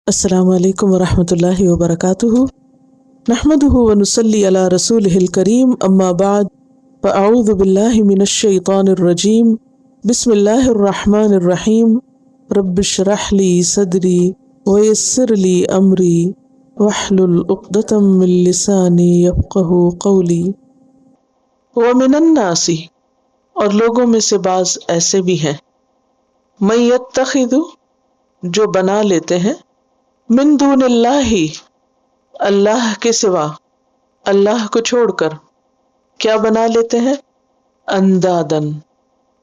السلام علیکم ورحمۃ اللہ وبرکاتہ، نحمدہ ونصلی علی رسولہ الکریم، اما بعد فاعوذ باللہ من الشیطان الرجیم، بسم اللہ الرحمن الرحیم، رب اشرح لی صدری ویسر لی امری واحلل عقدۃ من لسانی یفقہوا قولی۔ ومن الناس، اور لوگوں میں سے بعض ایسے بھی ہیں، من یتخذ، جو بنا لیتے ہیں، من دون اللہ، اللہ کے سوا، اللہ کو چھوڑ کر کیا بنا لیتے ہیں؟ اندادن،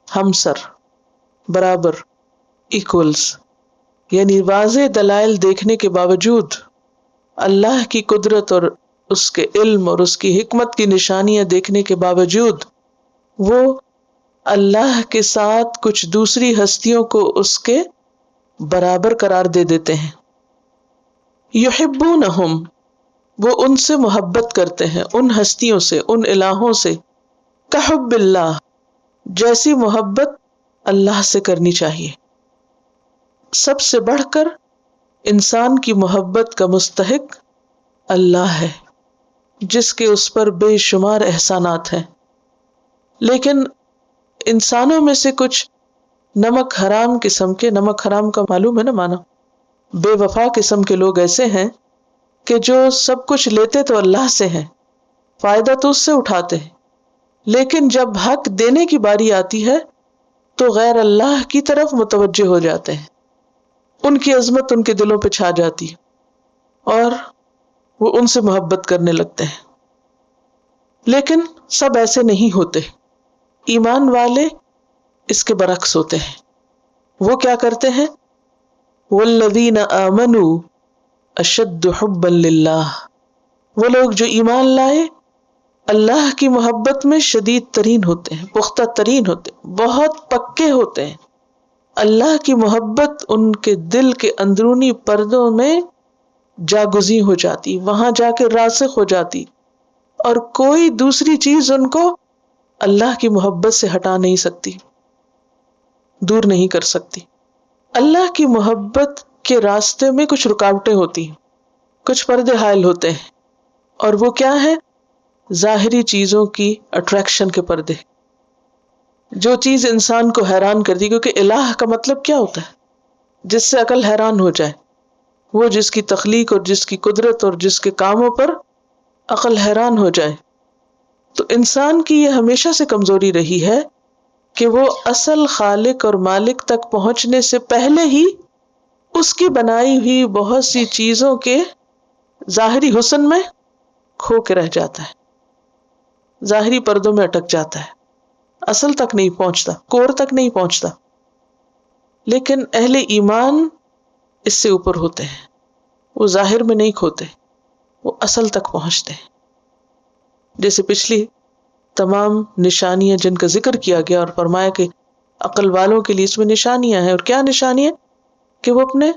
ہمسر، برابر، ایکولز، یعنی واضح دلائل دیکھنے کے باوجود، اللہ کی قدرت اور اس کے علم اور اس کی حکمت کی نشانیاں دیکھنے کے باوجود وہ اللہ کے ساتھ کچھ دوسری ہستیوں کو اس کے برابر قرار دے دیتے ہیں۔ یحبونہم، وہ ان سے محبت کرتے ہیں، ان ہستیوں سے، ان الہوں سے، کحب اللہ، جیسی محبت اللہ سے کرنی چاہیے۔ سب سے بڑھ کر انسان کی محبت کا مستحق اللہ ہے، جس کے اس پر بے شمار احسانات ہیں، لیکن انسانوں میں سے کچھ نمک حرام قسم کے، نمک حرام کا معلوم ہے نا معنی، بے وفا قسم کے لوگ ایسے ہیں کہ جو سب کچھ لیتے تو اللہ سے ہیں، فائدہ تو اس سے اٹھاتے ہیں، لیکن جب حق دینے کی باری آتی ہے تو غیر اللہ کی طرف متوجہ ہو جاتے ہیں، ان کی عظمت ان کے دلوں پہ چھا جاتی ہے اور وہ ان سے محبت کرنے لگتے ہیں۔ لیکن سب ایسے نہیں ہوتے، ایمان والے اس کے برعکس ہوتے ہیں۔ وہ کیا کرتے ہیں؟ والذین آمنوا اشد حبا للہ، وہ لوگ جو ایمان لائے اللہ کی محبت میں شدید ترین ہوتے ہیں، پختہ ترین ہوتے ہیں، بہت پکے ہوتے ہیں۔ اللہ کی محبت ان کے دل کے اندرونی پردوں میں جاگزیں ہو جاتی، وہاں جا کے راسخ ہو جاتی، اور کوئی دوسری چیز ان کو اللہ کی محبت سے ہٹا نہیں سکتی، دور نہیں کر سکتی۔ اللہ کی محبت کے راستے میں کچھ رکاوٹیں ہوتی ہیں، کچھ پردے حائل ہوتے ہیں، اور وہ کیا ہے؟ ظاہری چیزوں کی اٹریکشن کے پردے، جو چیز انسان کو حیران کرتی، کیونکہ الہ کا مطلب کیا ہوتا ہے؟ جس سے عقل حیران ہو جائے، وہ جس کی تخلیق اور جس کی قدرت اور جس کے کاموں پر عقل حیران ہو جائے۔ تو انسان کی یہ ہمیشہ سے کمزوری رہی ہے کہ وہ اصل خالق اور مالک تک پہنچنے سے پہلے ہی اس کی بنائی ہوئی بہت سی چیزوں کے ظاہری حسن میں کھو کے رہ جاتا ہے، ظاہری پردوں میں اٹک جاتا ہے، اصل تک نہیں پہنچتا، کور تک نہیں پہنچتا۔ لیکن اہل ایمان اس سے اوپر ہوتے ہیں، وہ ظاہر میں نہیں کھوتے، وہ اصل تک پہنچتے ہیں۔ جیسے پچھلی تمام نشانیاں جن کا ذکر کیا گیا اور فرمایا کہ عقل والوں کے لیے اس میں نشانیاں ہیں، اور کیا نشانیاں؟ کہ وہ اپنے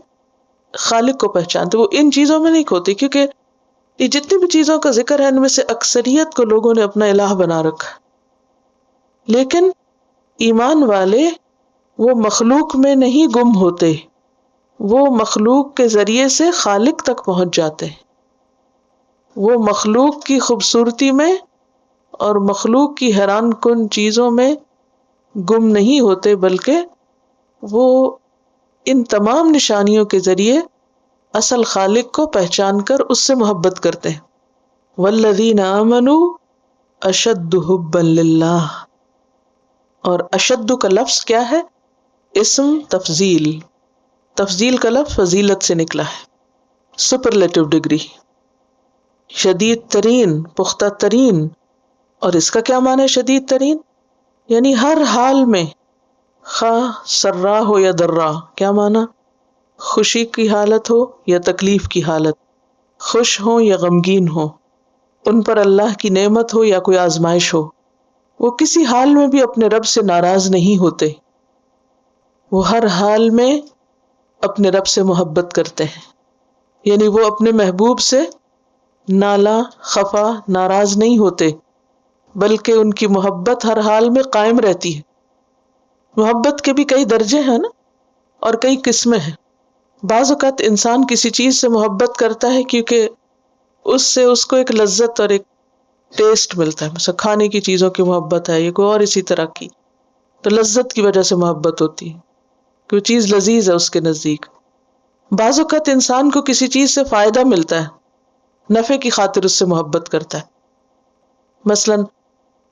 خالق کو پہچانتے، وہ ان چیزوں میں نہیں کھوتے، کیونکہ یہ جتنی بھی چیزوں کا ذکر ہے ان میں سے اکثریت کو لوگوں نے اپنا الہ بنا رکھا، لیکن ایمان والے وہ مخلوق میں نہیں گم ہوتے، وہ مخلوق کے ذریعے سے خالق تک پہنچ جاتے ہیں، وہ مخلوق کی خوبصورتی میں اور مخلوق کی حیران کن چیزوں میں گم نہیں ہوتے، بلکہ وہ ان تمام نشانیوں کے ذریعے اصل خالق کو پہچان کر اس سے محبت کرتے ہیں۔ والذین آمنوا اشد حبا للہ، اور اشد کا لفظ کیا ہے؟ اسم تفضیل، تفضیل کا لفظ فضیلت سے نکلا ہے، سپرلیٹو ڈگری، شدید ترین، پختہ ترین۔ اور اس کا کیا معنی ہے شدید ترین؟ یعنی ہر حال میں، خواہ سرا ہو یا درا، کیا معنی؟ خوشی کی حالت ہو یا تکلیف کی حالت، خوش ہو یا غمگین ہو، ان پر اللہ کی نعمت ہو یا کوئی آزمائش ہو، وہ کسی حال میں بھی اپنے رب سے ناراض نہیں ہوتے، وہ ہر حال میں اپنے رب سے محبت کرتے ہیں، یعنی وہ اپنے محبوب سے نالا، خفا، ناراض نہیں ہوتے، بلکہ ان کی محبت ہر حال میں قائم رہتی ہے۔ محبت کے بھی کئی درجے ہیں نا، اور کئی قسمیں ہیں۔ بعض اوقات انسان کسی چیز سے محبت کرتا ہے کیونکہ اس سے اس کو ایک لذت اور ایک ٹیسٹ ملتا ہے، مثلا کھانے کی چیزوں کی محبت ہے یا کوئی اور اسی طرح کی، تو لذت کی وجہ سے محبت ہوتی ہے کہ وہ چیز لذیذ ہے اس کے نزدیک۔ بعض اوقات انسان کو کسی چیز سے فائدہ ملتا ہے، نفع کی خاطر اس سے محبت کرتا ہے۔ مثلا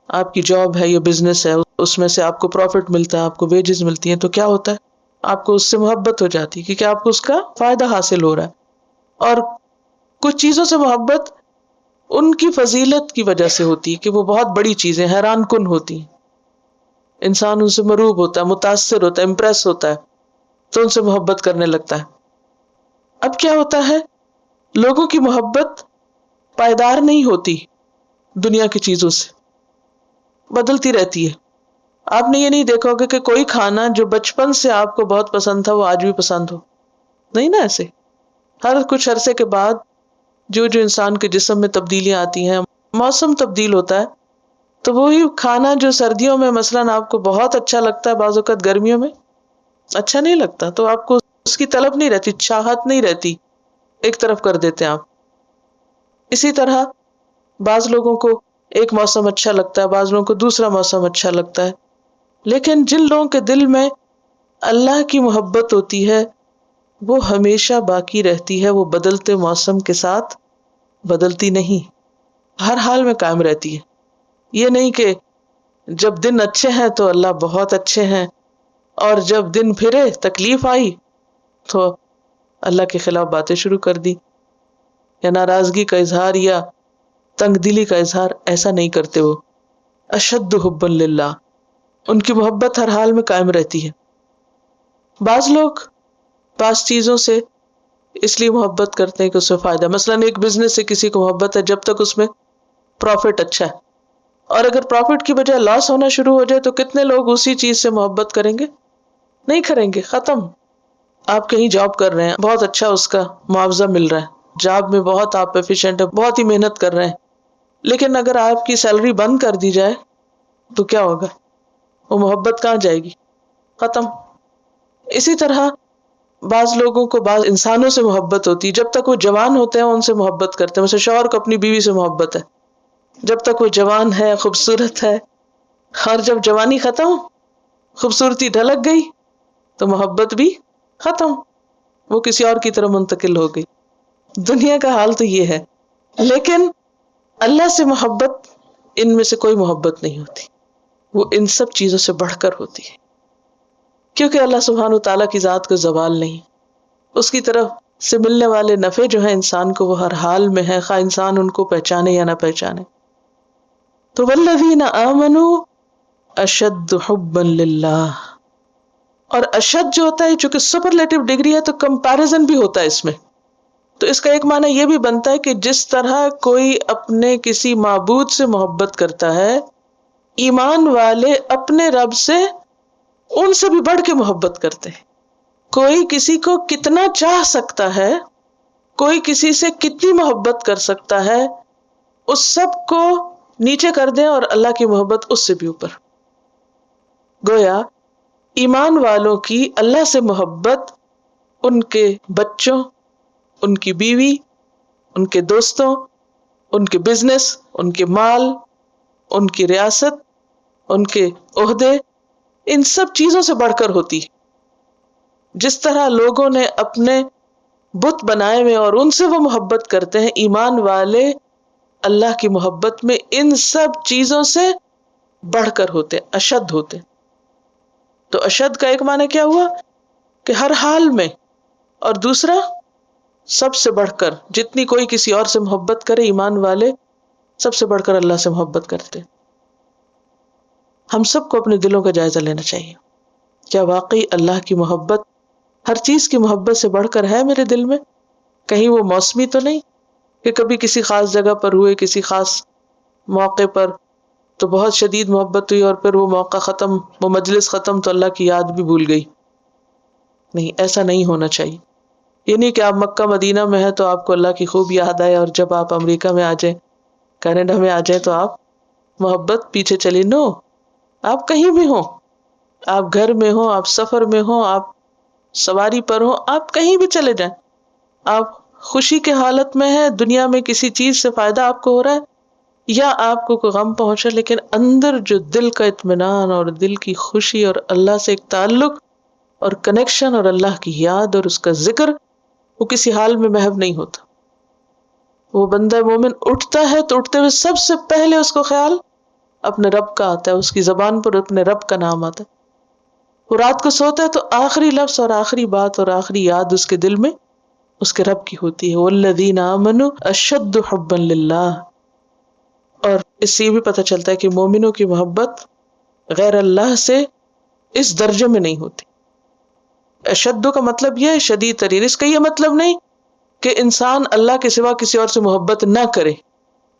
آپ کی جاب ہے یا بزنس ہے، اس میں سے آپ کو پروفٹ ملتا ہے، آپ کو ویجز ملتی ہیں، تو کیا ہوتا ہے، آپ کو اس سے محبت ہو جاتی ہے کیونکہ آپ کو اس کا فائدہ حاصل ہو رہا ہے۔ اور کچھ چیزوں سے محبت ان کی فضیلت کی وجہ سے ہوتی ہے کہ وہ بہت بڑی چیزیں حیران کن ہوتی ہیں، انسان ان سے مرعوب ہوتا ہے، متاثر ہوتا ہے، امپریس ہوتا ہے، تو ان سے محبت کرنے لگتا ہے۔ اب کیا ہوتا ہے، لوگوں کی محبت پائیدار نہیں ہوتی، دنیا کی چیزوں سے بدلتی رہتی ہے۔ آپ نے یہ نہیں دیکھا ہوگا کہ کوئی کھانا جو بچپن سے آپ کو بہت پسند تھا وہ آج بھی پسند ہو، نہیں نا؟ ایسے ہر کچھ عرصے کے بعد جو انسان کے جسم میں تبدیلیاں آتی ہیں، موسم تبدیل ہوتا ہے، تو وہی کھانا جو سردیوں میں مثلاً آپ کو بہت اچھا لگتا ہے، بعض اوقات گرمیوں میں اچھا نہیں لگتا، تو آپ کو اس کی طلب نہیں رہتی، چاہت نہیں رہتی، ایک طرف کر دیتے ہیں آپ۔ اسی طرح بعض لوگوں کو ایک موسم اچھا لگتا ہے، بعض لوگوں کو دوسرا موسم اچھا لگتا ہے، لیکن جن لوگوں کے دل میں اللہ کی محبت ہوتی ہے وہ ہمیشہ باقی رہتی ہے، وہ بدلتے موسم کے ساتھ بدلتی نہیں، ہر حال میں قائم رہتی ہے۔ یہ نہیں کہ جب دن اچھے ہیں تو اللہ بہت اچھے ہیں، اور جب دن پھرے تکلیف آئی تو اللہ کے خلاف باتیں شروع کر دی، یا ناراضگی کا اظہار یا تنگ دلی کا اظہار، ایسا نہیں کرتے۔ وہ اشد حبا للہ، ان کی محبت ہر حال میں قائم رہتی ہے۔ بعض لوگ بعض چیزوں سے اس لیے محبت کرتے ہیں کہ اس سے فائدہ، مثلا ایک بزنس سے کسی کو محبت ہے جب تک اس میں پروفٹ اچھا ہے، اور اگر پروفٹ کی بجائے لاس ہونا شروع ہو جائے تو کتنے لوگ اسی چیز سے محبت کریں گے؟ نہیں کریں گے، ختم۔ آپ کہیں جاب کر رہے ہیں، بہت اچھا اس کا معاوضہ مل رہا ہے، جاب میں بہت آپ ایفیشینٹ ہے، بہت ہی محنت کر رہے ہیں، لیکن اگر آپ کی سیلری بند کر دی جائے تو کیا ہوگا؟ وہ محبت کہاں جائے گی؟ ختم۔ اسی طرح بعض لوگوں کو بعض انسانوں سے محبت ہوتی ہے، جب تک وہ جوان ہوتے ہیں ان سے محبت کرتے ہیں، مثلا شوہر کو اپنی بیوی سے محبت ہے، جب تک وہ جوان ہے، خوبصورت ہے، اور جب جوانی ختم، خوبصورتی ڈھلک گئی تو محبت بھی ختم، وہ کسی اور کی طرف منتقل ہو گئی۔ دنیا کا حال تو یہ ہے، لیکن اللہ سے محبت، ان میں سے کوئی محبت نہیں ہوتی، وہ ان سب چیزوں سے بڑھ کر ہوتی ہے، کیونکہ اللہ سبحانہ وتعالیٰ کی ذات کو زوال نہیں، اس کی طرف سے ملنے والے نفع جو ہیں انسان کو وہ ہر حال میں ہے، خواہ انسان ان کو پہچانے یا نہ پہچانے۔ تو والذین آمنوا اشد حبا للہ، اور اشد جو ہوتا ہے چونکہ سپرلیٹو ڈگری ہے تو کمپیریزن بھی ہوتا ہے اس میں، تو اس کا ایک معنی یہ بھی بنتا ہے کہ جس طرح کوئی اپنے کسی معبود سے محبت کرتا ہے، ایمان والے اپنے رب سے ان سے بھی بڑھ کے محبت کرتے ہیں۔ کوئی کسی کو کتنا چاہ سکتا ہے، کوئی کسی سے کتنی محبت کر سکتا ہے، اس سب کو نیچے کر دیں اور اللہ کی محبت اس سے بھی اوپر۔ گویا ایمان والوں کی اللہ سے محبت ان کے بچوں، ان کی بیوی، ان کے دوستوں، ان کے بزنس، ان کے مال، ان کی ریاست، ان کے عہدے، ان سب چیزوں سے بڑھ کر ہوتی۔ جس طرح لوگوں نے اپنے بت بنائے ہوئے اور ان سے وہ محبت کرتے ہیں، ایمان والے اللہ کی محبت میں ان سب چیزوں سے بڑھ کر ہوتے، اشد ہوتے۔ تو اشد کا ایک معنی کیا ہوا کہ ہر حال میں، اور دوسرا سب سے بڑھ کر، جتنی کوئی کسی اور سے محبت کرے، ایمان والے سب سے بڑھ کر اللہ سے محبت کرتے۔ ہم سب کو اپنے دلوں کا جائزہ لینا چاہیے، کیا واقعی اللہ کی محبت ہر چیز کی محبت سے بڑھ کر ہے میرے دل میں؟ کہیں وہ موسمی تو نہیں کہ کبھی کسی خاص جگہ پر ہوئے، کسی خاص موقع پر تو بہت شدید محبت ہوئی اور پھر وہ موقع ختم، وہ مجلس ختم تو اللہ کی یاد بھی بھول گئی؟ نہیں، ایسا نہیں ہونا چاہیے۔ یہ نہیں کہ آپ مکہ مدینہ میں ہیں تو آپ کو اللہ کی خوب یاد آئے، اور جب آپ امریکہ میں آ جائیں، کینیڈا میں آ جائیں تو آپ محبت پیچھے چلی۔ نو، آپ کہیں بھی ہوں، آپ گھر میں ہوں، آپ سفر میں ہوں، آپ سواری پر ہوں، آپ کہیں بھی چلے جائیں، آپ خوشی کے حالت میں ہیں، دنیا میں کسی چیز سے فائدہ آپ کو ہو رہا ہے یا آپ کو کوئی غم پہنچا، لیکن اندر جو دل کا اطمینان اور دل کی خوشی اور اللہ سے ایک تعلق اور کنیکشن اور اللہ کی یاد اور اس کا ذکر، وہ کسی حال میں محو نہیں ہوتا. وہ بندہ مومن اٹھتا ہے تو اٹھتے ہوئے سب سے پہلے اس کو خیال اپنے رب کا آتا ہے، اس کی زبان پر اپنے رب کا نام آتا ہے. وہ رات کو سوتا ہے تو آخری لفظ اور آخری بات اور آخری یاد اس کے دل میں اس کے رب کی ہوتی ہے. والذین آمنوا اشد حبا للہ. اور اس سے یہ بھی پتہ چلتا ہے کہ مومنوں کی محبت غیر اللہ سے اس درجے میں نہیں ہوتی. اشد کا مطلب یہ ہے شدید ترین. اس کا یہ مطلب نہیں کہ انسان اللہ کے سوا کسی اور سے محبت نہ کرے،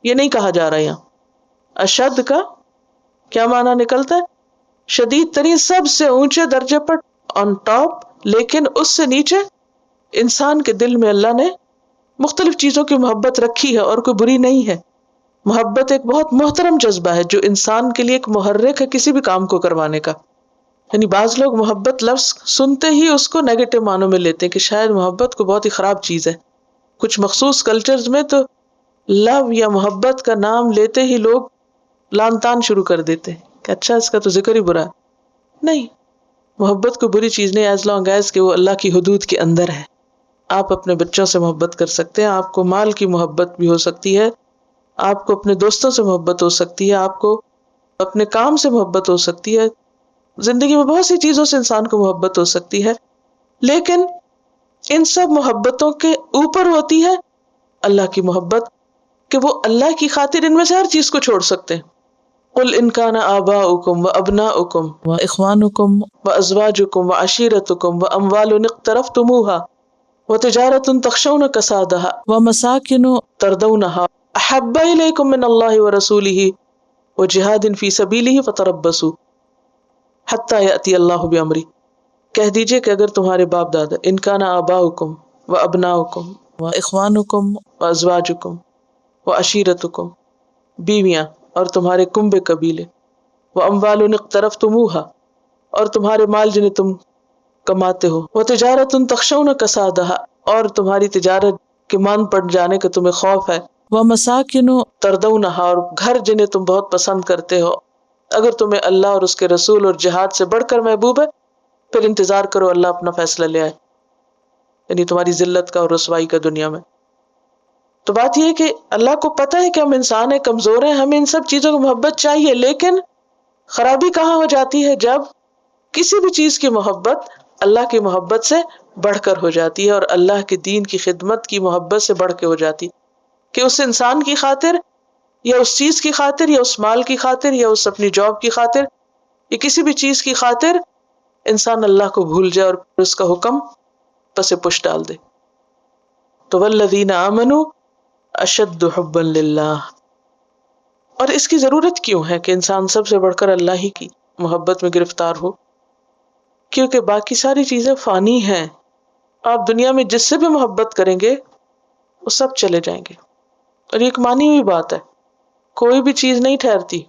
یہ نہیں کہا جا رہا یہاں. اشد کا کیا معنی نکلتا ہے؟ شدید ترین، سب سے اونچے درجے پر، آن ٹاپ. لیکن اس سے نیچے انسان کے دل میں اللہ نے مختلف چیزوں کی محبت رکھی ہے اور کوئی بری نہیں ہے. محبت ایک بہت محترم جذبہ ہے جو انسان کے لیے ایک محرک ہے کسی بھی کام کو کروانے کا. یعنی بعض لوگ محبت لفظ سنتے ہی اس کو نیگیٹو معنوں میں لیتے ہیں کہ شاید محبت کو بہت ہی خراب چیز ہے. کچھ مخصوص کلچرز میں تو لو یا محبت کا نام لیتے ہی لوگ لان تان شروع کر دیتے ہیں کہ اچھا اس کا تو ذکر ہی برا ہے. نہیں، محبت کو بری چیز نہیں، ایز لانگ ایز کہ وہ اللہ کی حدود کے اندر ہے. آپ اپنے بچوں سے محبت کر سکتے ہیں، آپ کو مال کی محبت بھی ہو سکتی ہے، آپ کو اپنے دوستوں سے محبت ہو سکتی ہے، آپ کو اپنے کام سے محبت ہو سکتی ہے، زندگی میں بہت سی چیزوں سے انسان کو محبت ہو سکتی ہے. لیکن ان سب محبتوں کے اوپر ہوتی ہے اللہ کی محبت، کہ وہ اللہ کی خاطر ان میں سے ہر چیز کو چھوڑ سکتے ہیں. قل ان کان آباؤکم وابناؤکم واخوانکم وازواجکم وعشیرتکم واموال اقترفتموها وتجارۃ تخشون کسادها ومساکن ترضونها احب الیکم من اللہ ورسولہ وجہاد فی سبیلہ فتربصوا حتی یأتی اللہ بامرہ. کہہ دیجئے کہ اگر تمہارے باپ دادا، ان کان آباؤکم وابناؤکم واخوانکم وازواجکم وعشیرتکم، بیویاں اور تمہارے کنبے قبیلے، واموال اقترفتموها اور تمہارے مال جنہیں تم کماتے ہو، وتجارۃ تخشون کسادها اور تمہاری تجارت کے مان پڑ جانے کا تمہیں خوف ہے، ومساکن ترضونها اور گھر جنہیں تم بہت پسند کرتے ہو. اگر تمہیں اللہ اور اس کے رسول اور جہاد سے بڑھ کر محبوب ہے پھر انتظار کرو اللہ اپنا فیصلہ لے آئے، یعنی تمہاری ذلت کا اور رسوائی کا دنیا میں. تو بات یہ ہے کہ اللہ کو پتہ ہے کہ ہم انسان ہیں، کمزور ہیں، ہمیں ان سب چیزوں کی محبت چاہیے. لیکن خرابی کہاں ہو جاتی ہے؟ جب کسی بھی چیز کی محبت اللہ کی محبت سے بڑھ کر ہو جاتی ہے اور اللہ کے دین کی خدمت کی محبت سے بڑھ کے ہو جاتی، کہ اس انسان کی خاطر یا اس چیز کی خاطر یا اس مال کی خاطر یا اس اپنی جاب کی خاطر یا کسی بھی چیز کی خاطر انسان اللہ کو بھول جائے اور اس کا حکم پس پش ڈال دے. تو والذین آمنوا اشد حبا للہ. اور اس کی ضرورت کیوں ہے کہ انسان سب سے بڑھ کر اللہ ہی کی محبت میں گرفتار ہو؟ کیونکہ باقی ساری چیزیں فانی ہیں. آپ دنیا میں جس سے بھی محبت کریں گے وہ سب چلے جائیں گے. اور یہ ایک مانی ہوئی بات ہے، کوئی بھی چیز نہیں ٹھہرتی.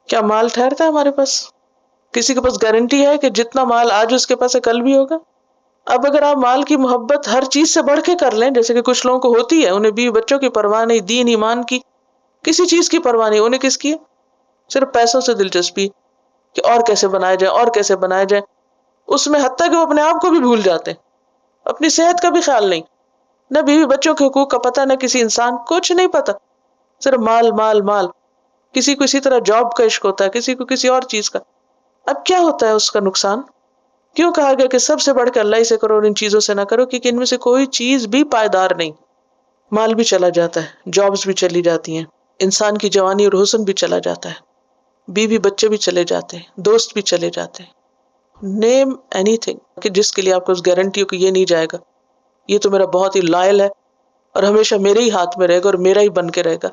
کیا مال ٹھہرتا ہے ہمارے پاس؟ کسی کے پاس گارنٹی ہے کہ جتنا مال آج اس کے پاس ہے کل بھی ہوگا؟ اب اگر آپ مال کی محبت ہر چیز سے بڑھ کے کر لیں، جیسے کہ کچھ لوگوں کو ہوتی ہے، انہیں بیوی بچوں کی پرواہ نہیں، دین ایمان کی کسی چیز کی پرواہ نہیں، انہیں کس کی ہے؟ صرف پیسوں سے دلچسپی کہ اور کیسے بنایا جائے اور کیسے بنایا جائے. اس میں حتیٰ کہ وہ اپنے آپ کو بھی بھول جاتے ہیں، اپنی صحت کا بھی خیال نہیں، نہ بیوی بچوں کے حقوق کا پتہ، نہ کسی انسان، کچھ نہیں پتہ، صرف مال مال مال. کسی کو اسی طرح جاب کا عشق ہوتا ہے، کسی کو کسی اور چیز کا. اب کیا ہوتا ہے اس کا نقصان؟ کیوں کہا گیا کہ سب سے بڑھ کے اللہ ہی سے کرو اور ان چیزوں سے نہ کرو؟ کیونکہ ان میں سے کوئی چیز بھی پائیدار نہیں. مال بھی چلا جاتا ہے، جابز بھی چلی جاتی ہیں، انسان کی جوانی اور حسن بھی چلا جاتا ہے، بیوی بچے بھی چلے جاتے ہیں، دوست بھی چلے جاتے ہیں. نیم اینی تھنگ کہ جس کے لیے آپ کو اس گارنٹی ہو کہ یہ نہیں جائے گا، یہ تو میرا بہت ہی لائل ہے اور ہمیشہ میرے ہی ہاتھ میں رہے گا اور میرا ہی بن کے رہے گا.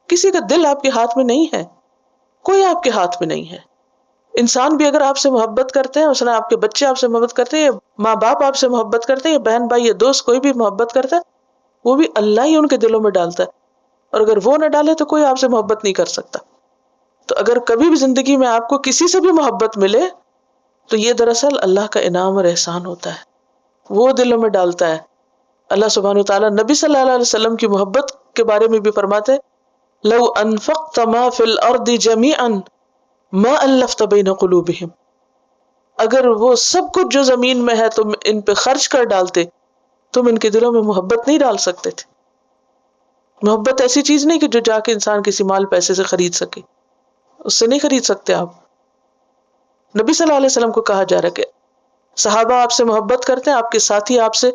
کسی کا دل آپ کے ہاتھ میں نہیں ہے، کوئی آپ کے ہاتھ میں نہیں ہے. انسان بھی اگر آپ سے محبت کرتے ہیں، مثلا آپ کے بچے آپ سے محبت کرتے ہیں، یا ماں باپ آپ سے محبت کرتے ہیں، یا بہن بھائی یا دوست کوئی بھی محبت کرتا ہے، وہ بھی اللہ ہی ان کے دلوں میں ڈالتا ہے. اور اگر وہ نہ ڈالے تو کوئی آپ سے محبت نہیں کر سکتا. تو اگر کبھی بھی زندگی میں آپ کو کسی سے بھی محبت ملے تو یہ دراصل اللہ کا انعام اور احسان ہوتا ہے. وہ دلوں میں ڈالتا ہے. اللہ سبحانہ وتعالیٰ نبی صلی اللہ علیہ وسلم کی محبت کے بارے میں بھی فرماتے ہیں لو انفقت ما فی الارض جميعا ما الفت بین قلوبہم، اگر وہ سب کچھ جو زمین میں ہے تم ان پہ خرچ کر ڈالتے تم ان کے دلوں میں محبت نہیں ڈال سکتے تھے. محبت ایسی چیز نہیں کہ جو جا کے انسان کسی مال پیسے سے خرید سکے، اس سے نہیں خرید سکتے آپ. نبی صلی اللہ علیہ وسلم کو کہا جا رہا ہے کہ صحابہ آپ سے محبت کرتے ہیں، آپ کے ساتھی آپ سے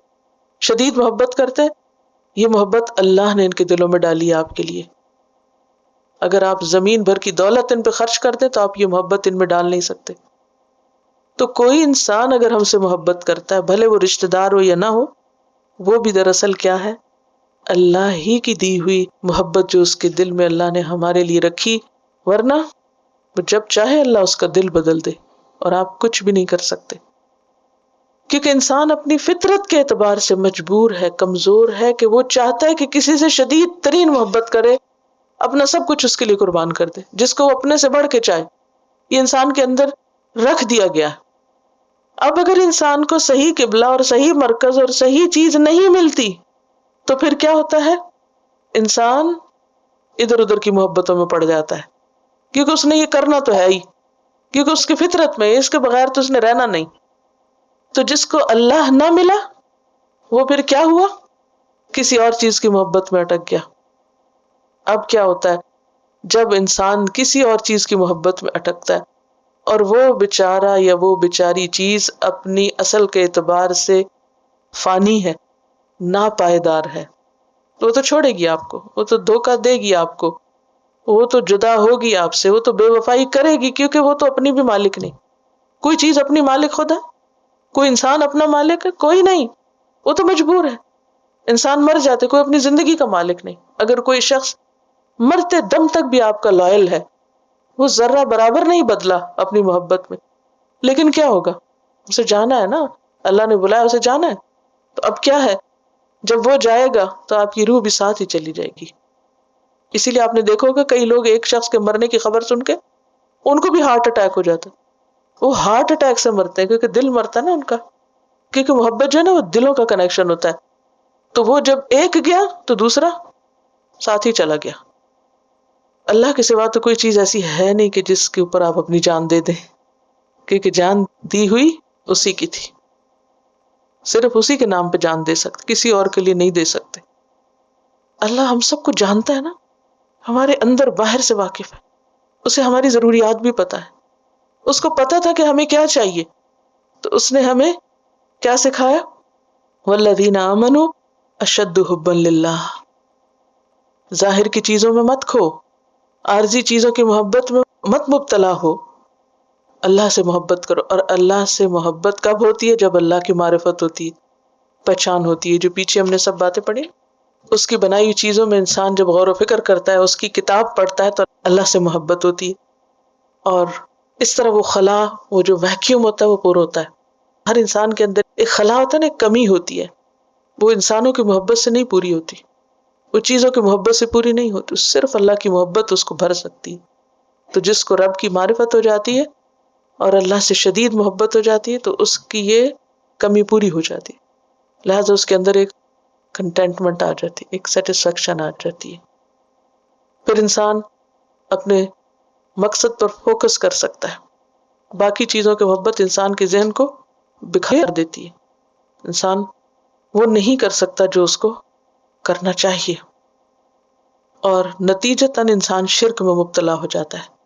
شدید محبت کرتے ہیں، یہ محبت اللہ نے ان کے دلوں میں ڈالی ہے آپ کے لیے. اگر آپ زمین بھر کی دولت ان پہ خرچ کر دیں تو آپ یہ محبت ان میں ڈال نہیں سکتے. تو کوئی انسان اگر ہم سے محبت کرتا ہے، بھلے وہ رشتہ دار ہو یا نہ ہو، وہ بھی دراصل کیا ہے؟ اللہ ہی کی دی ہوئی محبت جو اس کے دل میں اللہ نے ہمارے لیے رکھی. ورنہ وہ جب چاہے اللہ اس کا دل بدل دے اور آپ کچھ بھی نہیں کر سکتے. کیونکہ انسان اپنی فطرت کے اعتبار سے مجبور ہے، کمزور ہے، کہ وہ چاہتا ہے کہ کسی سے شدید ترین محبت کرے، اپنا سب کچھ اس کے لیے قربان کر دے، جس کو وہ اپنے سے بڑھ کے چاہے. یہ انسان کے اندر رکھ دیا گیا. اب اگر انسان کو صحیح قبلہ اور صحیح مرکز اور صحیح چیز نہیں ملتی تو پھر کیا ہوتا ہے؟ انسان ادھر ادھر کی محبتوں میں پڑ جاتا ہے، کیونکہ اس نے یہ کرنا تو ہے ہی، کیونکہ اس کی فطرت میں اس کے بغیر تو اس نے رہنا نہیں. تو جس کو اللہ نہ ملا وہ پھر کیا ہوا؟ کسی اور چیز کی محبت میں اٹک گیا. اب کیا ہوتا ہے جب انسان کسی اور چیز کی محبت میں اٹکتا ہے اور وہ بیچارہ یا وہ بیچاری چیز اپنی اصل کے اعتبار سے فانی ہے، ناپائیدار ہے، تو وہ تو چھوڑے گی آپ کو، وہ تو دھوکہ دے گی آپ کو، وہ تو جدا ہوگی آپ سے، وہ تو بے وفائی کرے گی، کیونکہ وہ تو اپنی بھی مالک نہیں. کوئی چیز اپنی مالک خود ہے؟ کوئی انسان اپنا مالک ہے؟ کوئی نہیں، وہ تو مجبور ہے. انسان مر جاتے، کوئی اپنی زندگی کا مالک نہیں. اگر کوئی شخص مرتے دم تک بھی آپ کا لائل ہے، وہ ذرہ برابر نہیں بدلا اپنی محبت میں، لیکن کیا ہوگا؟ اسے جانا ہے نا، اللہ نے بلایا اسے جانا ہے. تو اب کیا ہے، جب وہ جائے گا تو آپ کی روح بھی ساتھ ہی چلی جائے گی. اسی لیے آپ نے دیکھا ہوگا کئی لوگ ایک شخص کے مرنے کی خبر سن کے ان کو بھی ہارٹ اٹیک ہو جاتا ہے. وہ ہارٹ اٹیک سے مرتے ہیں کیونکہ دل مرتا ہے نا ان کا، کیونکہ محبت جو ہے نا وہ دلوں کا کنیکشن ہوتا ہے. تو وہ جب ایک گیا تو دوسرا ساتھ ہی چلا گیا. اللہ کے سوا تو کوئی چیز ایسی ہے نہیں کہ جس کے اوپر آپ اپنی جان دے دیں، کیونکہ جان دی ہوئی اسی کی تھی. صرف اسی کے نام پہ جان دے سکتے، کسی اور کے لیے نہیں دے سکتے. اللہ ہم سب کو جانتا ہے نا، ہمارے اندر باہر سے واقف ہے، اسے ہماری ضروریات بھی پتا ہے. اس کو پتا تھا کہ ہمیں کیا چاہیے، تو اس نے ہمیں کیا سکھایا؟ والذین آمنوا اشد حبا للہ. ظاہر کی چیزوں میں مت کھو، عارضی چیزوں کی محبت میں مت مبتلا ہو، اللہ سے محبت کرو. اور اللہ سے محبت کب ہوتی ہے؟ جب اللہ کی معرفت ہوتی ہے، پہچان ہوتی ہے. جو پیچھے ہم نے سب باتیں پڑھی، اس کی بنائی ہوئی چیزوں میں انسان جب غور و فکر کرتا ہے، اس کی کتاب پڑھتا ہے، تو اللہ سے محبت ہوتی ہے. اور اس طرح وہ خلا، وہ جو ویکیوم ہوتا ہے وہ پورا ہوتا ہے. ہر انسان کے اندر ایک خلا ہوتا ہے نا، ایک کمی ہوتی ہے، وہ انسانوں کی محبت سے نہیں پوری ہوتی، وہ چیزوں کی محبت سے پوری نہیں ہوتی، صرف اللہ کی محبت اس کو بھر سکتی. تو جس کو رب کی معرفت ہو جاتی ہے اور اللہ سے شدید محبت ہو جاتی ہے تو اس کی یہ کمی پوری ہو جاتی ہے، لہذا اس کے اندر ایک کنٹینٹمنٹ آ جاتی ہے، ایک سیٹسفیکشن آ جاتی ہے. پھر انسان اپنے مقصد پر فوکس کر سکتا ہے. باقی چیزوں کی محبت انسان کے ذہن کو بکھیر دیتی ہے، انسان وہ نہیں کر سکتا جو اس کو کرنا چاہیے، اور نتیجتاً انسان شرک میں مبتلا ہو جاتا ہے.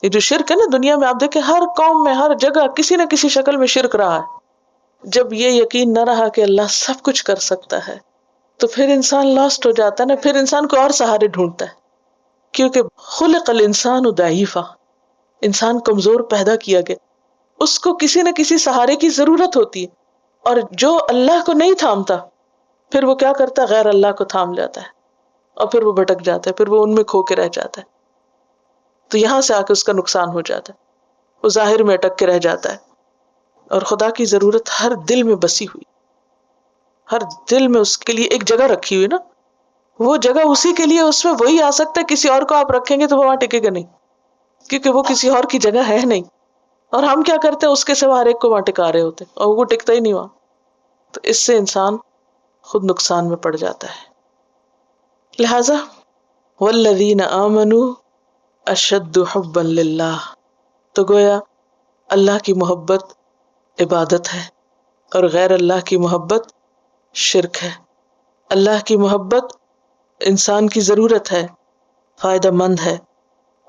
یہ جو شرک ہے نا، دنیا میں آپ دیکھیں ہر قوم میں، ہر جگہ کسی نہ کسی شکل میں شرک رہا ہے. جب یہ یقین نہ رہا کہ اللہ سب کچھ کر سکتا ہے تو پھر انسان لاسٹ ہو جاتا ہے نا، پھر انسان کو اور سہارے ڈھونڈتا ہے. کیونکہ خلق الانسان ضعیفا، انسان کمزور پیدا کیا گیا، اس کو کسی نہ کسی سہارے کی ضرورت ہوتی ہے. اور جو اللہ کو نہیں تھامتا پھر وہ کیا کرتا ہے؟ غیر اللہ کو تھام لیتا ہے، اور پھر وہ بھٹک جاتا ہے، پھر وہ ان میں کھو کے رہ جاتا ہے. تو یہاں سے آ کے اس کا نقصان ہو جاتا ہے، وہ ظاہر میں اٹک کے رہ جاتا ہے. اور خدا کی ضرورت ہر دل میں بسی ہوئی، ہر دل میں اس کے لیے ایک جگہ رکھی ہوئی نا، وہ جگہ اسی کے لیے، اس میں وہی آ سکتا ہے. کسی اور کو آپ رکھیں گے تو وہ وہاں ٹکے گا نہیں، کیونکہ وہ کسی اور کی جگہ ہے نہیں. اور ہم کیا کرتے ہیں؟ اس کے سوا ہر ایک کو وہاں ٹکا رہے ہوتے ہیں، اور وہ ٹکتا ہی نہیں وہاں. تو اس سے انسان خود نقصان میں پڑ جاتا ہے. لہذا والذین آمنوا اشد حبا للہ، تو گویا اللہ کی محبت عبادت ہے اور غیر اللہ کی محبت شرک ہے. اللہ کی محبت انسان کی ضرورت ہے، فائدہ مند ہے،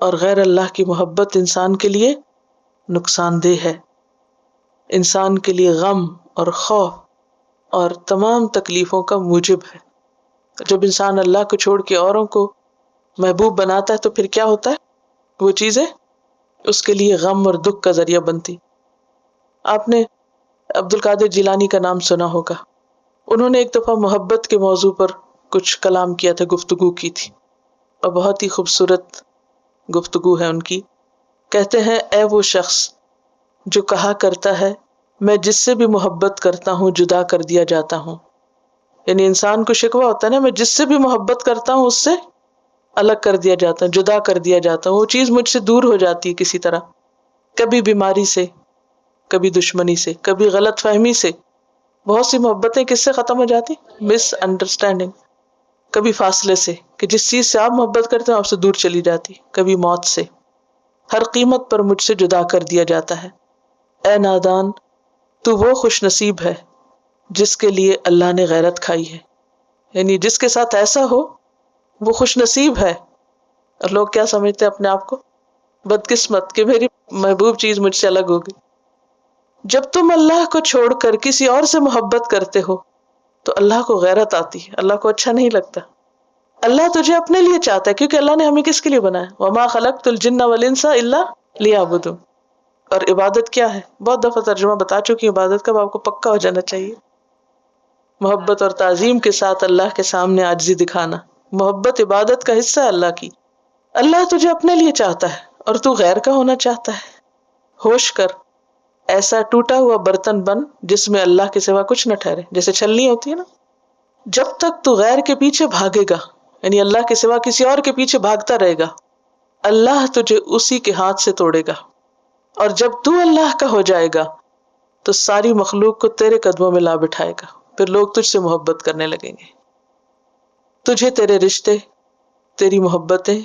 اور غیر اللہ کی محبت انسان کے لیے نقصان دہ ہے، انسان کے لیے غم اور خوف اور تمام تکلیفوں کا موجب ہے. جب انسان اللہ کو چھوڑ کے اوروں کو محبوب بناتا ہے تو پھر کیا ہوتا ہے؟ وہ چیزیں اس کے لیے غم اور دکھ کا ذریعہ بنتی. آپ نے عبد القادر جیلانی کا نام سنا ہوگا. انہوں نے ایک دفعہ محبت کے موضوع پر کچھ کلام کیا تھا، گفتگو کی تھی، اور بہت ہی خوبصورت گفتگو ہے ان کی. کہتے ہیں اے وہ شخص جو کہا کرتا ہے میں جس سے بھی محبت کرتا ہوں جدا کر دیا جاتا ہوں. یعنی انسان کو شکوہ ہوتا ہے نا، میں جس سے بھی محبت کرتا ہوں اس سے الگ کر دیا جاتا ہے، جدا کر دیا جاتا ہوں، وہ چیز مجھ سے دور ہو جاتی ہے کسی طرح، کبھی بیماری سے، کبھی دشمنی سے، کبھی غلط فہمی سے. بہت سی محبتیں کس سے ختم ہو جاتی؟ مس انڈرسٹینڈنگ. کبھی فاصلے سے، کہ جس چیز سے آپ محبت کرتے ہیں آپ سے دور چلی جاتی. کبھی موت سے. ہر قیمت پر مجھ سے جدا کر دیا جاتا ہے. اے نادان، تو وہ خوش نصیب ہے جس کے لیے اللہ نے غیرت کھائی ہے. یعنی جس کے ساتھ ایسا ہو وہ خوش نصیب ہے. اور لوگ کیا سمجھتے ہیں اپنے آپ کو؟ بدقسمت، کہ میری محبوب چیز مجھ سے الگ ہوگی. جب تم اللہ کو چھوڑ کر کسی اور سے محبت کرتے ہو تو اللہ کو غیرت آتی ہے، اللہ کو اچھا نہیں لگتا. اللہ تجھے اپنے لیے چاہتا ہے، کیونکہ اللہ نے ہمیں کس کے لیے بنایا؟ وما خلقت الجن والانس الا لیعبدون. اور عبادت کیا ہے؟ بہت دفعہ ترجمہ بتا چکی. عبادت کا آپ کو پکا ہو جانا چاہیے. محبت اور تعظیم کے ساتھ اللہ کے سامنے عاجزی دکھانا. محبت عبادت کا حصہ ہے اللہ کی. اللہ تجھے اپنے لیے چاہتا ہے اور تو غیر کا ہونا چاہتا ہے. ہوش کر، ایسا ٹوٹا ہوا برتن بن جس میں اللہ کے سوا کچھ نہ ٹھہرے. جیسے چھلنی ہوتی ہے نا، جب تک تو غیر کے پیچھے بھاگے گا، یعنی اللہ کے سوا کسی اور کے پیچھے بھاگتا رہے گا، اللہ تجھے اسی کے ہاتھ سے توڑے گا. اور جب تو اللہ کا ہو جائے گا تو ساری مخلوق کو تیرے قدموں میں لا بٹھائے گا. پھر لوگ تجھ سے محبت کرنے لگیں گے. تجھے تیرے رشتے، تیری محبتیں،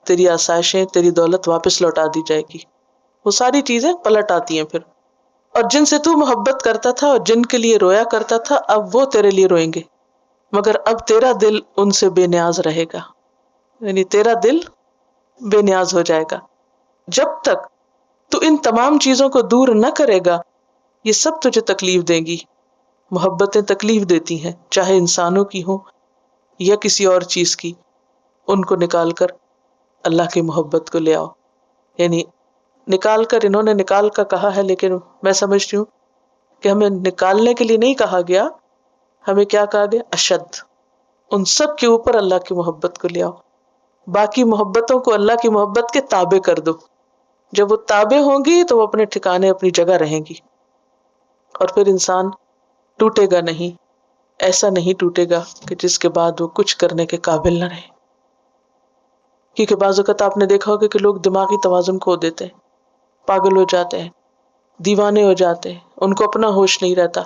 تیری آسائشیں، تیری دولت واپس لوٹا دی جائے گی. وہ ساری چیزیں پلٹ آتی ہیں پھر. اور جن سے تو محبت کرتا تھا اور جن کے لیے رویا کرتا تھا اب وہ تیرے لیے روئیں گے، مگر اب تیرا دل ان سے بے نیاز رہے گا. یعنی تیرا دل بے نیاز ہو جائے گا. جب تک تو ان تمام چیزوں کو دور نہ کرے گا یہ سب تجھے تکلیف دیں گی. محبتیں تکلیف دیتی ہیں، چاہے انسانوں کی ہوں یا کسی اور چیز کی. ان کو نکال کر اللہ کی محبت کو لے آؤ. یعنی نکال کر، انہوں نے نکال کا کہا ہے، لیکن میں سمجھتی ہوں کہ ہمیں نکالنے کے لیے نہیں کہا گیا، ہمیں کیا کہا گیا؟ اشد. ان سب کے اوپر اللہ کی محبت کو لے آؤ. باقی محبتوں کو اللہ کی محبت کے تابع کر دو. جب وہ تابع ہوں گی تو وہ اپنے ٹھکانے، اپنی جگہ رہیں گی. اور پھر انسان ٹوٹے گا نہیں، ایسا نہیں ٹوٹے گا کہ جس کے بعد وہ کچھ کرنے کے قابل نہ رہے. کیونکہ بعض اوقات آپ نے دیکھا ہوگا کہ لوگ دماغی توازن کھو دیتے ہیں، پاگل ہو جاتے ہیں، دیوانے ہو جاتے ہیں، ان کو اپنا ہوش نہیں رہتا،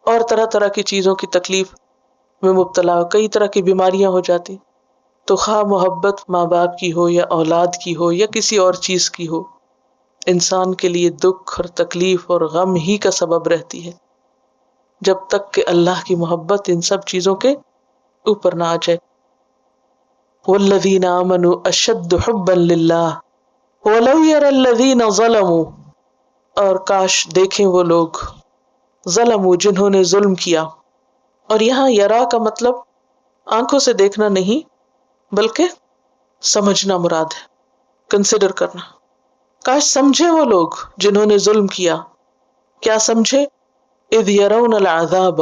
اور طرح طرح کی چیزوں کی تکلیف میں مبتلا ہو، کئی طرح کی بیماریاں ہو جاتی. تو خواہ محبت ماں باپ کی ہو یا اولاد کی ہو یا کسی اور چیز کی ہو، انسان کے لیے دکھ اور تکلیف اور غم ہی کا سبب رہتی ہے، جب تک کہ اللہ کی محبت ان سب چیزوں کے اوپر نہ آ جائے. والذین آمنوا اشد حبا للہ ولو یری الذین ظلموا. اور کاش دیکھیں وہ لوگ ظلموا جنہوں نے ظلم کیا. اور یہاں یرا کا مطلب آنکھوں سے دیکھنا نہیں بلکہ سمجھنا مراد ہے، کنسیڈر کرنا. کاش سمجھے وہ لوگ جنہوں نے ظلم کیا. کیا سمجھے؟ اذ یرون العذاب،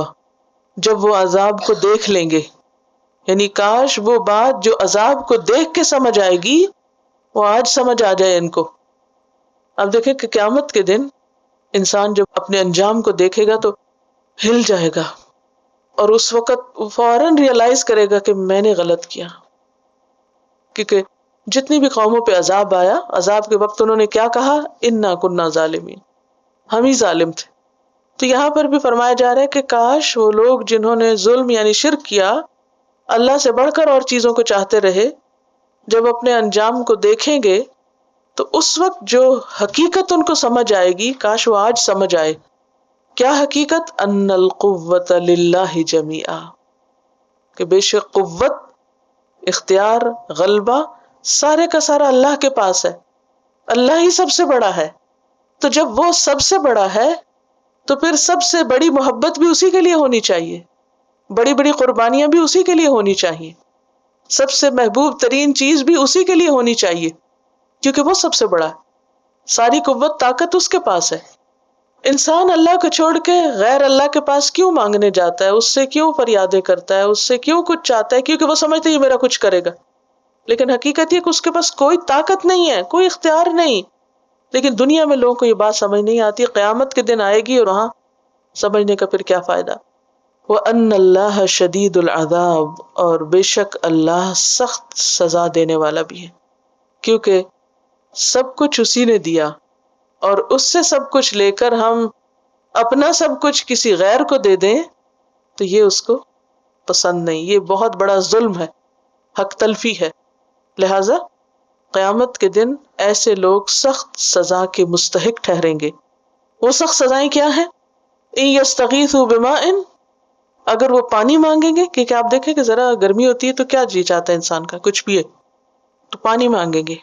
جب وہ عذاب کو دیکھ لیں گے. یعنی کاش وہ بات جو عذاب کو دیکھ کے سمجھ آئے گی وہ آج سمجھ آ جائے ان کو. اب دیکھیں کہ قیامت کے دن انسان جب اپنے انجام کو دیکھے گا تو ہل جائے گا، اور اس وقت وہ فوراً ریئلائز کرے گا کہ میں نے غلط کیا. کیونکہ جتنی بھی قوموں پہ عذاب آیا، عذاب کے وقت انہوں نے کیا کہا؟ انا کننا ظالمین، ہم ہی ظالم تھے. تو یہاں پر بھی فرمایا جا رہا ہے کہ کاش وہ لوگ جنہوں نے ظلم یعنی شرک کیا اللہ سے بڑھ کر اور چیزوں کو چاہتے رہے، جب اپنے انجام کو دیکھیں گے تو اس وقت جو حقیقت ان کو سمجھ آئے گی، کاش وہ آج سمجھ آئے۔ کیا حقیقت؟ ان القوت للہ جمیعا، کہ بے شک قوت، اختیار، غلبہ سارے کا سارا اللہ کے پاس ہے، اللہ ہی سب سے بڑا ہے۔ تو جب وہ سب سے بڑا ہے تو پھر سب سے بڑی محبت بھی اسی کے لیے ہونی چاہیے، بڑی بڑی قربانیاں بھی اسی کے لیے ہونی چاہیے، سب سے محبوب ترین چیز بھی اسی کے لیے ہونی چاہیے، کیونکہ وہ سب سے بڑا ہے، ساری قوت طاقت اس کے پاس ہے۔ انسان اللہ کو چھوڑ کے غیر اللہ کے پاس کیوں مانگنے جاتا ہے، اس سے کیوں فریادیں کرتا ہے، اس سے کیوں کچھ چاہتا ہے؟ کیونکہ وہ سمجھتا ہے یہ میرا کچھ کرے گا، لیکن حقیقت یہ کہ اس کے پاس کوئی طاقت نہیں ہے، کوئی اختیار نہیں۔ لیکن دنیا میں لوگوں کو یہ بات سمجھ نہیں آتی، قیامت کے دن آئے گی اور وہاں سمجھنے کا پھر کیا فائدہ۔ وَأَنَّ اللَّهَ شَدِيدُ الْعَذَابِ، اور بے شک اللہ سخت سزا دینے والا بھی ہے، کیونکہ سب کچھ اسی نے دیا، اور اس سے سب کچھ لے کر ہم اپنا سب کچھ کسی غیر کو دے دیں تو یہ اس کو پسند نہیں، یہ بہت بڑا ظلم ہے، حق تلفی ہے۔ لہذا قیامت کے دن ایسے لوگ سخت سزا کے مستحق ٹھہریں گے۔ وہ سخت سزائیں کیا ہیں؟ ان یستغیثوا بماء، اگر وہ پانی مانگیں گے، کیونکہ آپ دیکھیں کہ ذرا گرمی ہوتی ہے تو کیا جی چاہتا ہے انسان کا، کچھ پیے، تو پانی مانگیں گے۔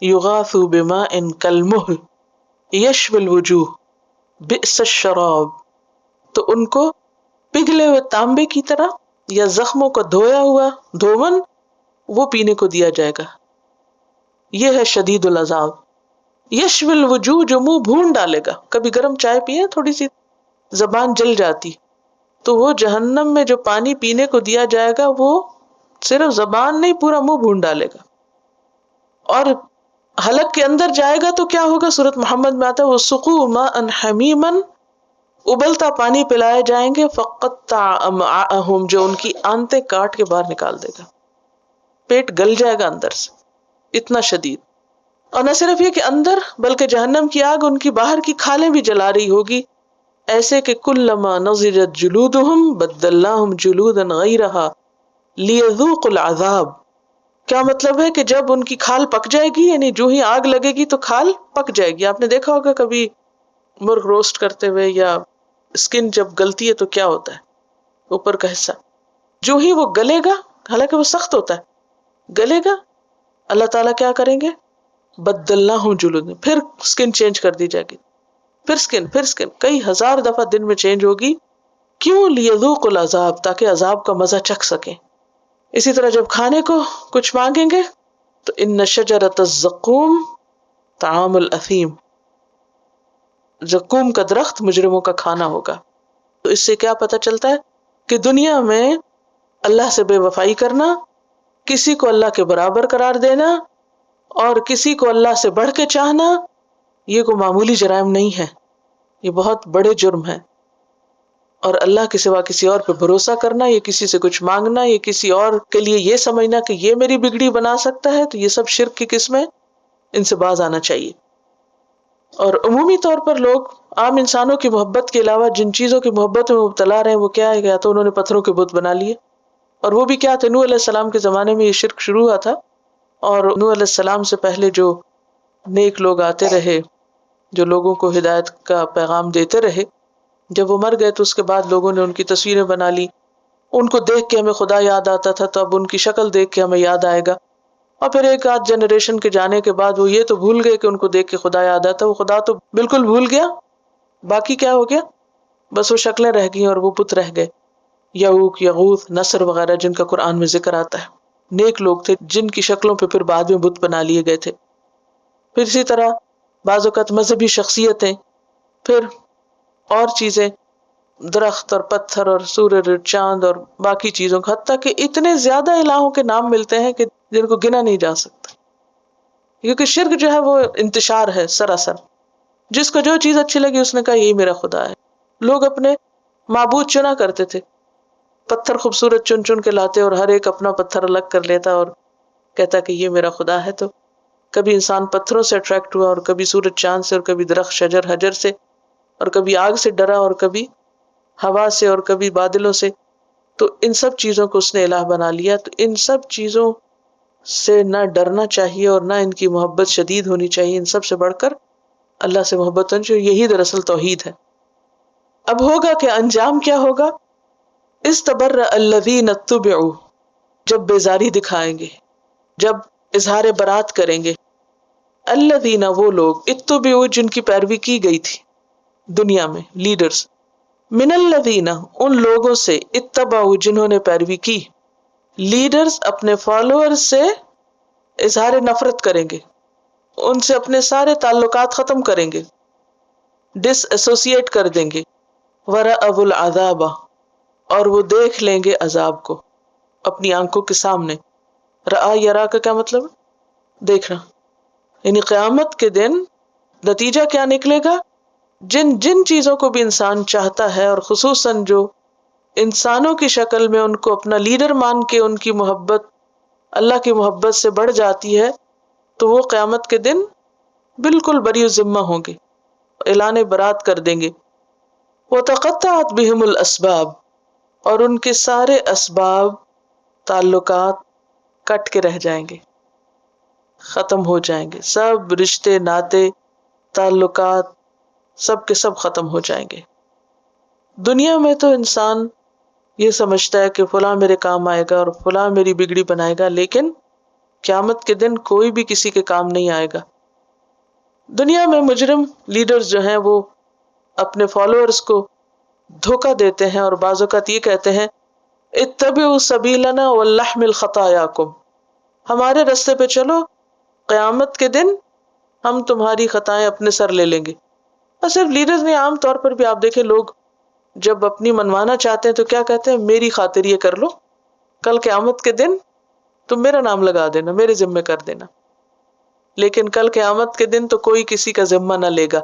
یغاثوا بماء کالمہل یشوی الوجوہ بئس الشراب، تو ان کو پگھلے ہوئے تانبے کی طرح یا زخموں کا دھویا ہوا دھون وہ پینے کو دیا جائے گا۔ یہ ہے شدید العذاب۔ یشوی الوجوہ، جو منہ بھون ڈالے گا، کبھی گرم چائے پیے تھوڑی سی زبان جل جاتی، تو وہ جہنم میں جو پانی پینے کو دیا جائے گا وہ صرف زبان نہیں، پورا منہ بھون ڈالے گا۔ اور حلق کے اندر جائے گا تو کیا ہوگا؟ سورۃ محمد میں آتا ہے وَسُقُوا مَاءً حَمِيمًا، ابلتا پانی پلائے جائیں گے، فَقَطَّعَ أَمْعَاءَهُمْ، جو ان کی آنتیں کاٹ کے باہر نکال دے گا، پیٹ گل جائے گا اندر سے، اتنا شدید۔ اور نہ صرف یہ کہ اندر، بلکہ جہنم کی آگ ان کی باہر کی کھالیں بھی جلا رہی ہوگی، ایسے کہ کلما نضجت جلودہم بدلناہم جلودا غیرہا لیذوقوا العذاب۔ کیا مطلب ہے کہ جب ان کی کھال پک جائے گی، یعنی جو ہی آگ لگے گی تو کھال پک جائے گی۔ آپ نے دیکھا ہوگا کبھی مرغ روسٹ کرتے ہوئے یا اسکن جب گلتی ہے تو کیا ہوتا ہے، اوپر کا حصہ جو ہی وہ گلے گا، حالانکہ وہ سخت ہوتا ہے، گلے گا، اللہ تعالیٰ کیا کریں گے؟ بدلناہم جلودا، پھر اسکن چینج کر دی جائے گی، پھر اسکن کئی ہزار دفعہ دن میں چینج ہوگی۔ کیوں؟ لیذوقوا العذاب، تاکہ عذاب کا مزہ چکھ سکیں۔ اسی طرح جب کھانے کو کچھ مانگیں گے تو ان شجرۃ الزقوم طعام الاثیم، زقوم کا درخت مجرموں کا کھانا ہوگا۔ تو اس سے کیا پتہ چلتا ہے کہ دنیا میں اللہ سے بے وفائی کرنا، کسی کو اللہ کے برابر قرار دینا اور کسی کو اللہ سے بڑھ کے چاہنا، یہ کوئی معمولی جرائم نہیں ہے، یہ بہت بڑے جرم ہیں۔ اور اللہ کے سوا کسی اور پہ بھروسہ کرنا، یہ کسی سے کچھ مانگنا، یہ کسی اور کے لیے یہ سمجھنا کہ یہ میری بگڑی بنا سکتا ہے، تو یہ سب شرک کی قسمیں، ان سے باز آنا چاہیے۔ اور عمومی طور پر لوگ عام انسانوں کی محبت کے علاوہ جن چیزوں کی محبت میں مبتلا رہے ہیں وہ کیا ہے؟ یا تو انہوں نے پتھروں کے بت بنا لیے، اور وہ بھی کیا تھے؟ نوح علیہ السلام کے زمانے میں یہ شرک شروع ہوا تھا، اور نوح علیہ السلام سے پہلے جو نیک لوگ آتے رہے، جو لوگوں کو ہدایت کا پیغام دیتے رہے، جب وہ مر گئے تو اس کے بعد لوگوں نے ان کی تصویریں بنا لی، ان کو دیکھ کے ہمیں خدا یاد آتا تھا تو اب ان کی شکل دیکھ کے ہمیں یاد آئے گا، اور پھر ایک آدھ جنریشن کے جانے کے بعد وہ یہ تو بھول گئے کہ ان کو دیکھ کے خدا یاد آتا، وہ خدا تو بالکل بھول گیا، باقی کیا ہو گیا؟ بس وہ شکلیں رہ گئیں اور وہ بت رہ گئے، یعوق، یغوث، نصر وغیرہ جن کا قرآن میں ذکر آتا ہے، نیک لوگ تھے جن کی شکلوں پہ پھر بعد میں بت بنا لیے گئے تھے۔ پھر اسی طرح بعض اوقات مذہبی شخصیتیں، پھر اور چیزیں، درخت اور پتھر اور سورج اور چاند اور باقی چیزوں کا، حتیٰ کہ اتنے زیادہ الہوں کے نام ملتے ہیں کہ جن کو گنا نہیں جا سکتا، کیونکہ شرک جو ہے وہ انتشار ہے سراسر، جس کو جو چیز اچھی لگی اس نے کہا یہی میرا خدا ہے۔ لوگ اپنے معبود چنا کرتے تھے، پتھر خوبصورت چن چن کے لاتے اور ہر ایک اپنا پتھر الگ کر لیتا اور کہتا کہ یہ میرا خدا ہے۔ تو کبھی انسان پتھروں سے اٹریکٹ ہوا اور کبھی سورج چاند سے اور کبھی درخت شجر حجر سے، اور کبھی آگ سے ڈرا اور کبھی ہوا سے اور کبھی بادلوں سے، تو ان سب چیزوں کو اس نے الہ بنا لیا. تو ان سب چیزوں سے نہ ڈرنا چاہیے اور نہ ان کی محبت شدید ہونی چاہیے، ان سب سے بڑھ کر اللہ سے محبت ہونی چاہیے. یہی دراصل توحید ہے. اب ہوگا کہ انجام کیا ہوگا؟ استبرأ الذین اتبعوا، جب بیزاری دکھائیں گے، جب اظہار برات کریں گے، الذین وہ لوگ، اتبعوا جن کی پیروی کی گئی تھی دنیا میں، لیڈرز، من الذین ان لوگوں سے، اتبعوا جنہوں نے پیروی کی. لیڈرز اپنے فالوور سے اظہار نفرت کریں گے، ان سے اپنے سارے تعلقات ختم کریں گے، ڈس ایسوسیٹ کر دیں گے. ورأوا العذاب، اور وہ دیکھ لیں گے عذاب کو اپنی آنکھوں کے سامنے. رآ یرا کا کیا مطلب ہے؟ دیکھنا. یعنی قیامت کے دن نتیجہ کیا نکلے گا؟ جن جن چیزوں کو بھی انسان چاہتا ہے، اور خصوصاً جو انسانوں کی شکل میں ان کو اپنا لیڈر مان کے ان کی محبت اللہ کی محبت سے بڑھ جاتی ہے، تو وہ قیامت کے دن بالکل بری ذمہ ہوں گے، اعلان برات کر دیں گے. وَتَقَطَّعَتْ بِهِمُ الْأَسْبَابُ، اور ان کے سارے اسباب، تعلقات کٹ کے رہ جائیں گے، ختم ہو جائیں گے. سب رشتے ناتے تعلقات سب کے سب ختم ہو جائیں گے. دنیا میں تو انسان یہ سمجھتا ہے کہ فلاں میرے کام آئے گا اور فلاں میری بگڑی بنائے گا، لیکن قیامت کے دن کوئی بھی کسی کے کام نہیں آئے گا. دنیا میں مجرم لیڈرز جو ہیں وہ اپنے فالوورز کو دھوکہ دیتے ہیں اور بعض اوقات یہ کہتے ہیں اتبعوا سبیلنا ولنحمل خطایاکم، ہمارے راستے پہ چلو، قیامت کے دن ہم تمہاری خطائیں اپنے سر لے لیں گے. اور صرف لیڈرز نہیں، عام طور پر بھی آپ دیکھیں لوگ جب اپنی منوانا چاہتے ہیں تو کیا کہتے ہیں؟ میری خاطر یہ کر لو، کل قیامت کے دن تم میرا نام لگا دینا، میرے ذمہ کر دینا. لیکن کل قیامت کے دن تو کوئی کسی کا ذمہ نہ لے گا.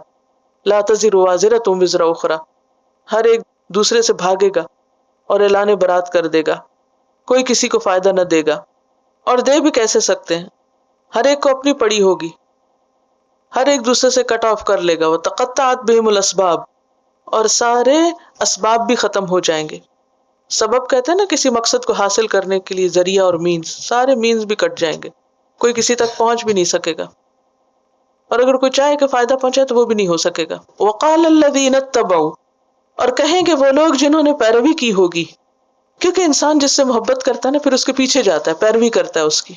لا تزر وازرۃ وزر اخری، ہر ایک دوسرے سے بھاگے گا اور اعلان برات کر دے گا، کوئی کسی کو فائدہ نہ دے گا. اور دے بھی کیسے سکتے ہیں؟ ہر ایک کو اپنی پڑی ہوگی، ہر ایک دوسرے سے کٹ آف کر لے گا. وتقطعت بہم الاسباب، اور سارے اسباب بھی ختم ہو جائیں گے. سبب کہتے ہیں نا کسی مقصد کو حاصل کرنے کے لیے ذریعہ اور مینز، سارے مینز بھی کٹ جائیں گے، کوئی کسی تک پہنچ بھی نہیں سکے گا، اور اگر کوئی چاہے کہ فائدہ پہنچے تو وہ بھی نہیں ہو سکے گا. وقال الذین اتبعوا، اور کہیں گے وہ لوگ جنہوں نے پیروی کی ہوگی، کیونکہ انسان جس سے محبت کرتا ہے نا پھر اس کے پیچھے جاتا ہے، پیروی کرتا ہے، اس کی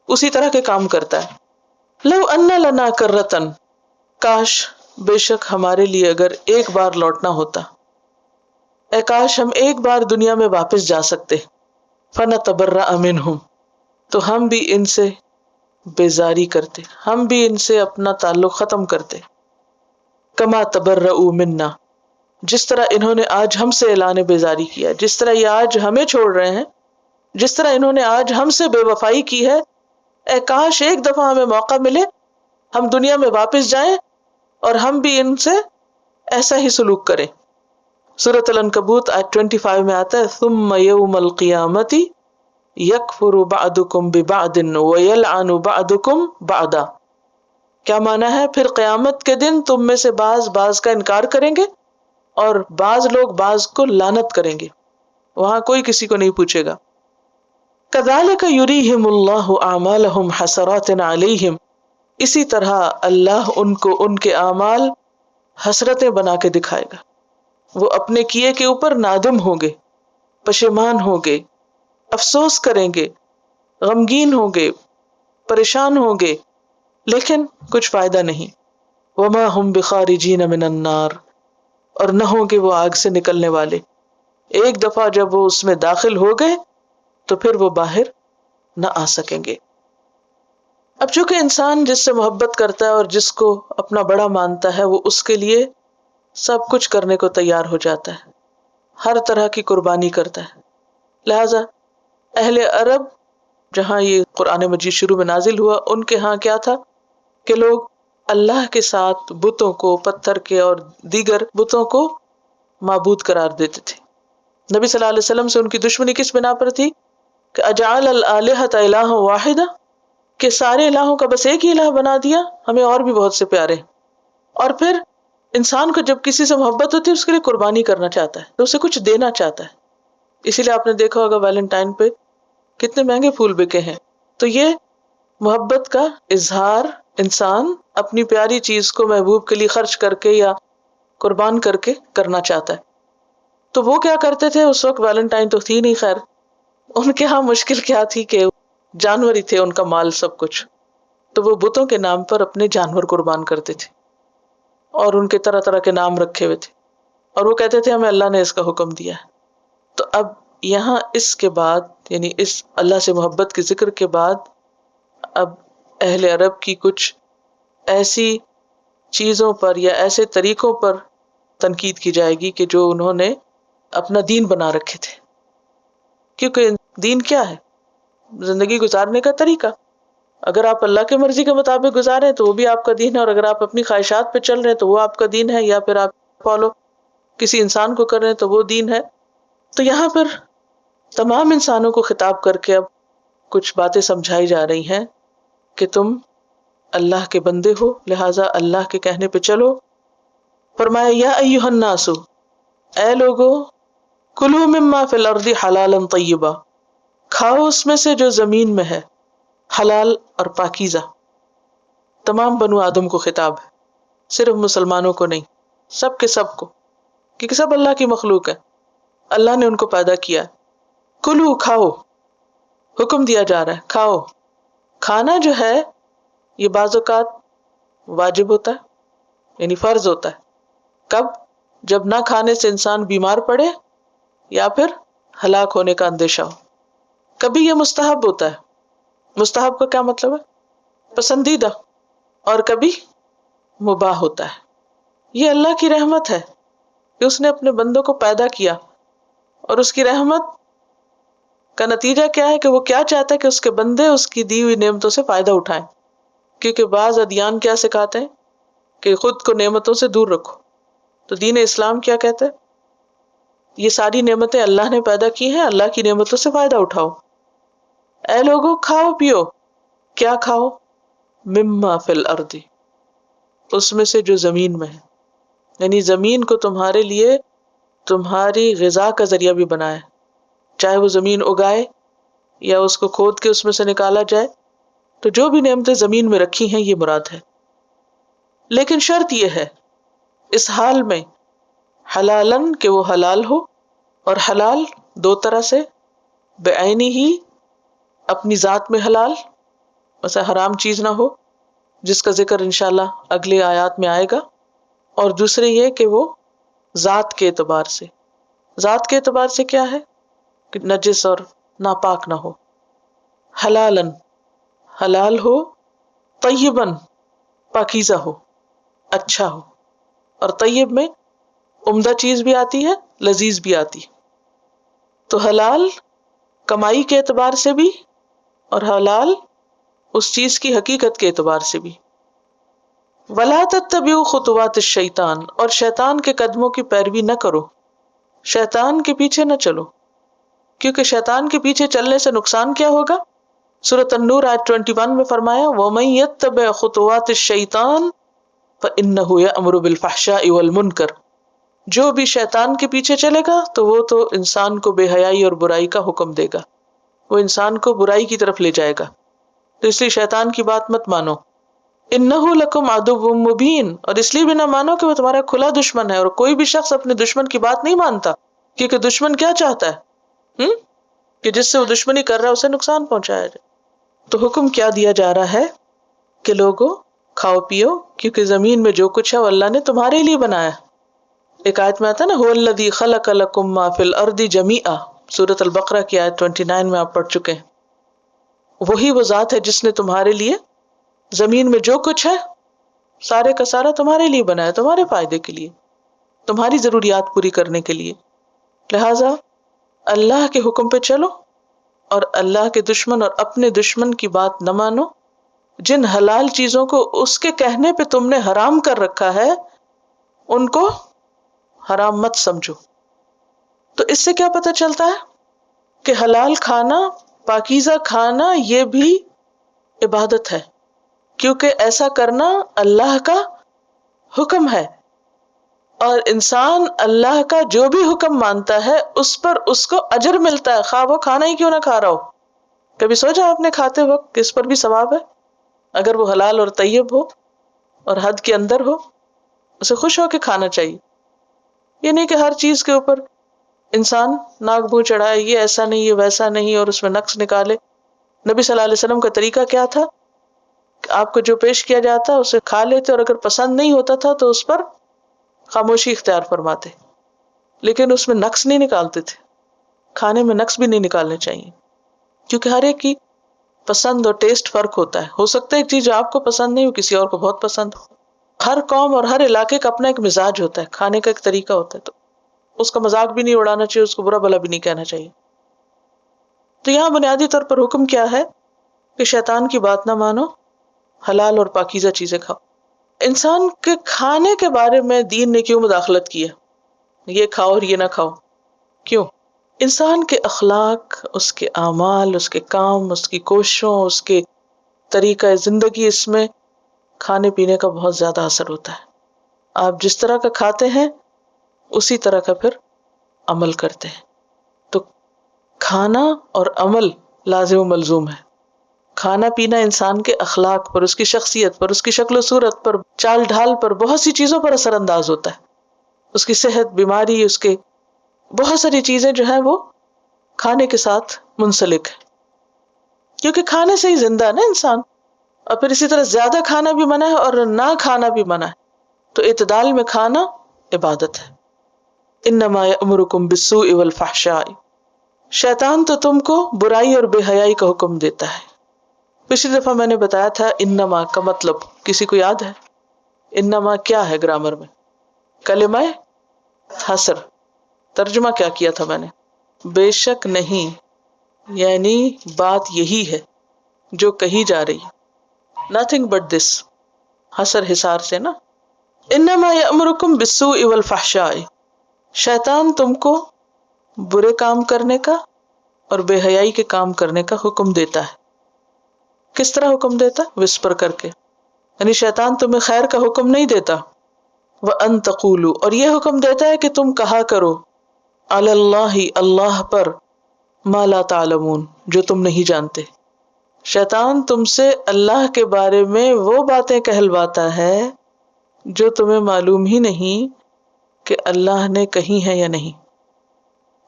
اسی طرح کے کام کرتا ہے. لو ان لنا کرۃ، کاش بے شک ہمارے لیے اگر ایک بار لوٹنا ہوتا، اے کاش ہم ایک بار دنیا میں واپس جا سکتے. فنتبرأ منہم، تو ہم بھی ان سے بیزاری کرتے، ہم بھی ان سے اپنا تعلق ختم کرتے. کما تبرؤوا منا، جس طرح انہوں نے آج ہم سے اعلان بیزاری کیا، جس طرح یہ آج ہمیں چھوڑ رہے ہیں، جس طرح انہوں نے آج ہم سے بے وفائی کی ہے. اے کاش ایک دفعہ ہمیں موقع ملے، ہم دنیا میں واپس جائیں اور ہم بھی ان سے ایسا ہی سلوک کریں. سورۃ العنکبوت آیت 25 میں آتا ہے ثم یوم القیامت یکفر بعضکم ببعض ویلعن بعضکم بعضا. کیا معنی ہے؟ پھر قیامت کے دن تم میں سے بعض بعض کا انکار کریں گے اور بعض لوگ بعض کو لعنت کریں گے. وہاں کوئی کسی کو نہیں پوچھے گا. کذالک یریہم اللہ اعمالہم حسرات علیہم، اسی طرح اللہ ان کو ان کے اعمال حسرتیں بنا کے دکھائے گا. وہ اپنے کیے کے اوپر نادم ہوں گے، پشیمان ہوں گے، افسوس کریں گے، غمگین ہوں گے، پریشان ہوں گے، لیکن کچھ فائدہ نہیں. وما ہم بخارجین من النار، اور نہ ہوں گے وہ آگ سے نکلنے والے. ایک دفعہ جب وہ اس میں داخل ہو گئے تو پھر وہ باہر نہ آ سکیں گے. اب چونکہ انسان جس سے محبت کرتا ہے اور جس کو اپنا بڑا مانتا ہے، وہ اس کے لیے سب کچھ کرنے کو تیار ہو جاتا ہے، ہر طرح کی قربانی کرتا ہے. لہذا اہل عرب، جہاں یہ قرآن مجید شروع میں نازل ہوا، ان کے ہاں کیا تھا کہ لوگ اللہ کے ساتھ بتوں کو، پتھر کے اور دیگر بتوں کو معبود قرار دیتے تھے. نبی صلی اللہ علیہ وسلم سے ان کی دشمنی کس بنا پر تھی کہ اجعل الآلہۃ الہ واحدہ، کہ سارے الہوں کا بس ایک ہی الہ بنا دیا، ہمیں اور بھی بہت سے پیارے. اور پھر انسان کو جب کسی سے محبت ہوتی ہے اس کے لیے قربانی کرنا چاہتا ہے، تو اسے کچھ دینا چاہتا ہے. اسی لیے آپ نے دیکھا ہوگا ویلنٹائن پہ کتنے مہنگے پھول بکے ہیں. تو یہ محبت کا اظہار انسان اپنی پیاری چیز کو محبوب کے لیے خرچ کر کے یا قربان کر کے کرنا چاہتا ہے. تو وہ کیا کرتے تھے اس وقت؟ ویلنٹائن تو تھی نہیں، خیر ان کے ہاں مشکل کیا تھی کہ جانور ہی تھے ان کا مال سب کچھ، تو وہ بتوں کے نام پر اپنے جانور قربان کرتے تھے اور ان کے طرح طرح کے نام رکھے ہوئے تھے، اور وہ کہتے تھے ہمیں اللہ نے اس کا حکم دیا ہے. تو اب یہاں اس کے بعد، یعنی اس اللہ سے محبت کے ذکر کے بعد، اب اہل عرب کی کچھ ایسی چیزوں پر یا ایسے طریقوں پر تنقید کی جائے گی کہ جو انہوں نے اپنا دین بنا رکھے تھے. کیونکہ دین کیا ہے؟ زندگی گزارنے کا طریقہ. اگر آپ اللہ کی مرضی کے مطابق گزاریں تو وہ بھی آپ کا دین ہے، اور اگر آپ اپنی خواہشات پہ چل رہے ہیں تو وہ آپ کا دین ہے، یا پھر آپ فالو کسی انسان کو کر رہے ہیں تو وہ دین ہے. تو یہاں پر تمام انسانوں کو خطاب کر کے اب کچھ باتیں سمجھائی جا رہی ہیں کہ تم اللہ کے بندے ہو، لہٰذا اللہ کے کہنے پہ چلو. فرمایا یا ایھا الناس، اے لوگو، کلوا مما فی الارض حلالا طیبا، کھاؤ اس میں سے جو زمین میں ہے حلال اور پاکیزہ. تمام بنو آدم کو خطاب ہے، صرف مسلمانوں کو نہیں، سب کے سب کو، کیونکہ سب اللہ کی مخلوق ہے، اللہ نے ان کو پیدا کیا. کلو، کھاؤ، حکم دیا جا رہا ہے کھاؤ. کھانا جو ہے یہ بعض اوقات واجب ہوتا ہے، یعنی فرض ہوتا ہے. کب؟ جب نہ کھانے سے انسان بیمار پڑے یا پھر ہلاک ہونے کا اندیشہ ہو. کبھی یہ مستحب ہوتا ہے. مستحب کا کیا مطلب ہے؟ پسندیدہ. اور کبھی مباح ہوتا ہے. یہ اللہ کی رحمت ہے کہ اس نے اپنے بندوں کو پیدا کیا، اور اس کی رحمت کا نتیجہ کیا ہے کہ وہ کیا چاہتا ہے کہ اس کے بندے اس کی دی ہوئی نعمتوں سے فائدہ اٹھائیں. کیونکہ بعض ادیان کیا سکھاتے ہیں کہ خود کو نعمتوں سے دور رکھو، تو دین اسلام کیا کہتا ہے؟ یہ ساری نعمتیں اللہ نے پیدا کی ہیں، اللہ کی نعمتوں سے فائدہ اٹھاؤ. اے لوگو، کھاؤ پیو. کیا کھاؤ؟ مما فی الارض، اس میں سے جو زمین میں ہے. یعنی زمین کو تمہارے لیے تمہاری غذا کا ذریعہ بھی بنایا، چاہے وہ زمین اگائے یا اس کو کھود کے اس میں سے نکالا جائے. تو جو بھی نعمتیں زمین میں رکھی ہیں یہ مراد ہے. لیکن شرط یہ ہے اس حال میں حلالن کہ وہ حلال ہو، اور حلال دو طرح سے، بعینی ہی اپنی ذات میں حلال، ویسے حرام چیز نہ ہو جس کا ذکر انشاءاللہ اگلے آیات میں آئے گا، اور دوسرے یہ کہ وہ ذات کے اعتبار سے. ذات کے اعتبار سے کیا ہے؟ کہ نجس اور ناپاک نہ ہو. حلالن حلال ہو، طیبن پاکیزہ ہو، اچھا ہو. اور طیب میں عمدہ چیز بھی آتی ہے، لذیذ بھی آتی. تو حلال کمائی کے اعتبار سے بھی، اور حلال اس چیز کی حقیقت کے اعتبار سے بھی. وَلَا تَتَّبِعُوا خُطُوَاتِ الشَّيْطَانِ، اور شیطان کے قدموں کی پیروی نہ کرو، شیطان کے پیچھے نہ چلو. کیونکہ شیطان کے پیچھے چلنے سے نقصان کیا ہوگا؟ سورۃ النور آیت 21 میں فرمایا وَمَن يَتَّبِعْ خُطُوَاتِ الشَّيْطَانِ فَإِنَّهُ يَأْمُرُ بِالْفَحْشَاءِ وَالْمُنكَرِ، جو بھی شیطان کے پیچھے چلے گا تو وہ تو انسان کو بے حیائی اور برائی کا حکم دے گا، وہ انسان کو برائی کی طرف لے جائے گا. تو اس لیے شیطان کی بات مت مانو. انہ لکم عدو مبین، اور اس لیے بھی نہ مانو کہ وہ تمہارا کھلا دشمن ہے. اور کوئی بھی شخص اپنے دشمن کی بات نہیں مانتا، کیونکہ دشمن کیا چاہتا ہے کہ جس سے وہ دشمنی کر رہا ہے اسے نقصان پہنچایا جائے. تو حکم کیا دیا جا رہا ہے کہ لوگوں کھاؤ پیو، کیونکہ زمین میں جو کچھ ہے وہ اللہ نے تمہارے لیے بنایا. ایک آیت میں آتا ہے نا هو الذی خلق لکم ما فی الارض جمیعا، سورۃ البقرہ کی آیت 29 میں آپ پڑھ چکے ہیں. وہی وہ ذات ہے جس نے تمہارے لیے زمین میں جو کچھ ہے سارے کا سارا تمہارے لیے بنایا، تمہارے فائدے کے لیے، تمہاری ضروریات پوری کرنے کے لیے. لہٰذا اللہ کے حکم پہ چلو، اور اللہ کے دشمن اور اپنے دشمن کی بات نہ مانو. جن حلال چیزوں کو اس کے کہنے پہ تم نے حرام کر رکھا ہے ان کو حرام مت سمجھو. تو اس سے کیا پتہ چلتا ہے کہ حلال کھانا، پاکیزہ کھانا یہ بھی عبادت ہے، کیونکہ ایسا کرنا اللہ کا حکم ہے. اور انسان اللہ کا جو بھی حکم مانتا ہے اس پر اس کو اجر ملتا ہے، خواہ وہ کھانا ہی کیوں نہ کھا رہا ہو۔ کبھی سوچا آپ نے کھاتے وقت کہ اس پر بھی ثواب ہے؟ اگر وہ حلال اور طیب ہو اور حد کے اندر ہو، اسے خوش ہو کے کھانا چاہیے۔ یہ نہیں کہ ہر چیز کے اوپر انسان ناک منہ چڑھائے، یہ ایسا نہیں، یہ ویسا نہیں، اور اس میں نقص نکالے۔ نبی صلی اللہ علیہ وسلم کا طریقہ کیا تھا کہ آپ کو جو پیش کیا جاتا اسے کھا لیتے، اور اگر پسند نہیں ہوتا تھا تو اس پر خاموشی اختیار فرماتے، لیکن اس میں نقص نہیں نکالتے تھے۔ کھانے میں نقص بھی نہیں نکالنے چاہیے، کیونکہ ہر ایک کی پسند اور ٹیسٹ فرق ہوتا ہے۔ ہو سکتا ہے ایک چیز جو آپ کو پسند نہیں ہو کسی اور کو بہت پسند ہو۔ ہر قوم اور ہر علاقے کا اپنا ایک مزاج ہوتا ہے، کھانے کا ایک طریقہ ہوتا ہے، تو اس کا مذاق بھی نہیں اڑانا چاہیے، اس کو برا بھلا بھی نہیں کہنا چاہیے۔ تو یہاں بنیادی طور پر حکم کیا ہے کہ شیطان کی بات نہ مانو، حلال اور پاکیزہ چیزیں کھاؤ۔ انسان کے کھانے کے بارے میں دین نے کیوں مداخلت کی ہے؟ یہ کھاؤ اور یہ نہ کھاؤ، کیوں؟ انسان کے اخلاق، اس کے اعمال، اس کے کام، اس کی کوششوں، اس کے طریقہ زندگی، اس میں کھانے پینے کا بہت زیادہ اثر ہوتا ہے۔ آپ جس طرح کا کھاتے ہیں اسی طرح کا پھر عمل کرتے ہیں۔ تو کھانا اور عمل لازم و ملزوم ہے۔ کھانا پینا انسان کے اخلاق پر، اس کی شخصیت پر، اس کی شکل و صورت پر، چال ڈھال پر، بہت سی چیزوں پر اثر انداز ہوتا ہے۔ اس کی صحت، بیماری، اس کے بہت ساری چیزیں جو ہیں وہ کھانے کے ساتھ منسلک ہے، کیونکہ کھانے سے ہی زندہ ہے نا انسان۔ اور پھر اسی طرح زیادہ کھانا بھی منع ہے اور نہ کھانا بھی منع ہے، تو اعتدال میں کھانا عبادت ہے۔ انما یأمرکم بالسوء والفحشاء، شیطان تو تم کو برائی اور بے حیائی کا حکم دیتا ہے۔ پچھلی دفعہ میں نے بتایا تھا انما کا مطلب، کسی کو یاد ہے؟ انما کیا ہے گرامر میں؟ کلمہ حصر۔ ترجمہ کیا کیا تھا میں نے؟ بے شک نہیں، یعنی بات یہی ہے جو کہی جا رہی ہے، nothing but this، حصر حصار سے نا۔ انما یأمرکم بالسوء والفحشاء، شیطان تم کو برے کام کرنے کا اور بے حیائی کے کام کرنے کا حکم دیتا ہے۔ کس طرح حکم دیتا؟ وسپر کر کے، یعنی شیطان تمہیں خیر کا حکم نہیں دیتا۔ وَأَن تَقُولُوا، اور یہ حکم دیتا ہے کہ تم کہا کرو، عَلَى اللَّهِ، اللہ پر، مَا لَا تَعْلَمُونَ، جو تم نہیں جانتے۔ شیطان تم سے اللہ کے بارے میں وہ باتیں کہلواتا ہے جو تمہیں معلوم ہی نہیں کہ اللہ نے کہی ہیں یا نہیں۔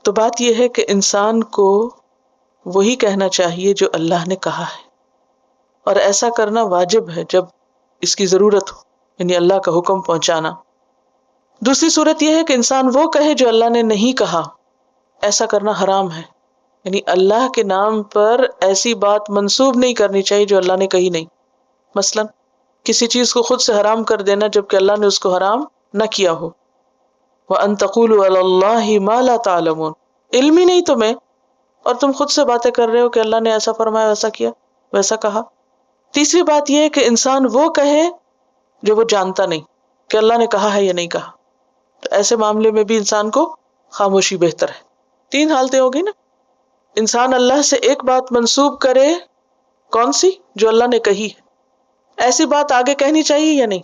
تو بات یہ ہے کہ انسان کو وہی کہنا چاہیے جو اللہ نے کہا ہے، اور ایسا کرنا واجب ہے جب اس کی ضرورت ہو، یعنی اللہ کا حکم پہنچانا۔ دوسری صورت یہ ہے کہ انسان وہ کہے جو اللہ نے نہیں کہا، ایسا کرنا حرام ہے، یعنی اللہ کے نام پر ایسی بات منسوب نہیں کرنی چاہیے جو اللہ نے کہی نہیں۔ مثلا کسی چیز کو خود سے حرام کر دینا جبکہ اللہ نے اس کو حرام نہ کیا ہو۔ وَأَن تَقُولُوا عَلَى اللَّهِ مَا لَا تَعْلَمُونَ، علم ہی نہیں تمہیں اور تم خود سے باتیں کر رہے ہو کہ اللہ نے ایسا فرمایا، ویسا کیا، ویسا کہا۔ تیسری بات یہ ہے کہ انسان وہ کہے جو وہ جانتا نہیں کہ اللہ نے کہا ہے یا نہیں کہا، تو ایسے معاملے میں بھی انسان کو خاموشی بہتر ہے۔ تین حالتیں ہوگی نا، انسان اللہ سے ایک بات منسوب کرے، کون سی؟ جو اللہ نے کہی ہے، ایسی بات آگے کہنی چاہیے یا نہیں؟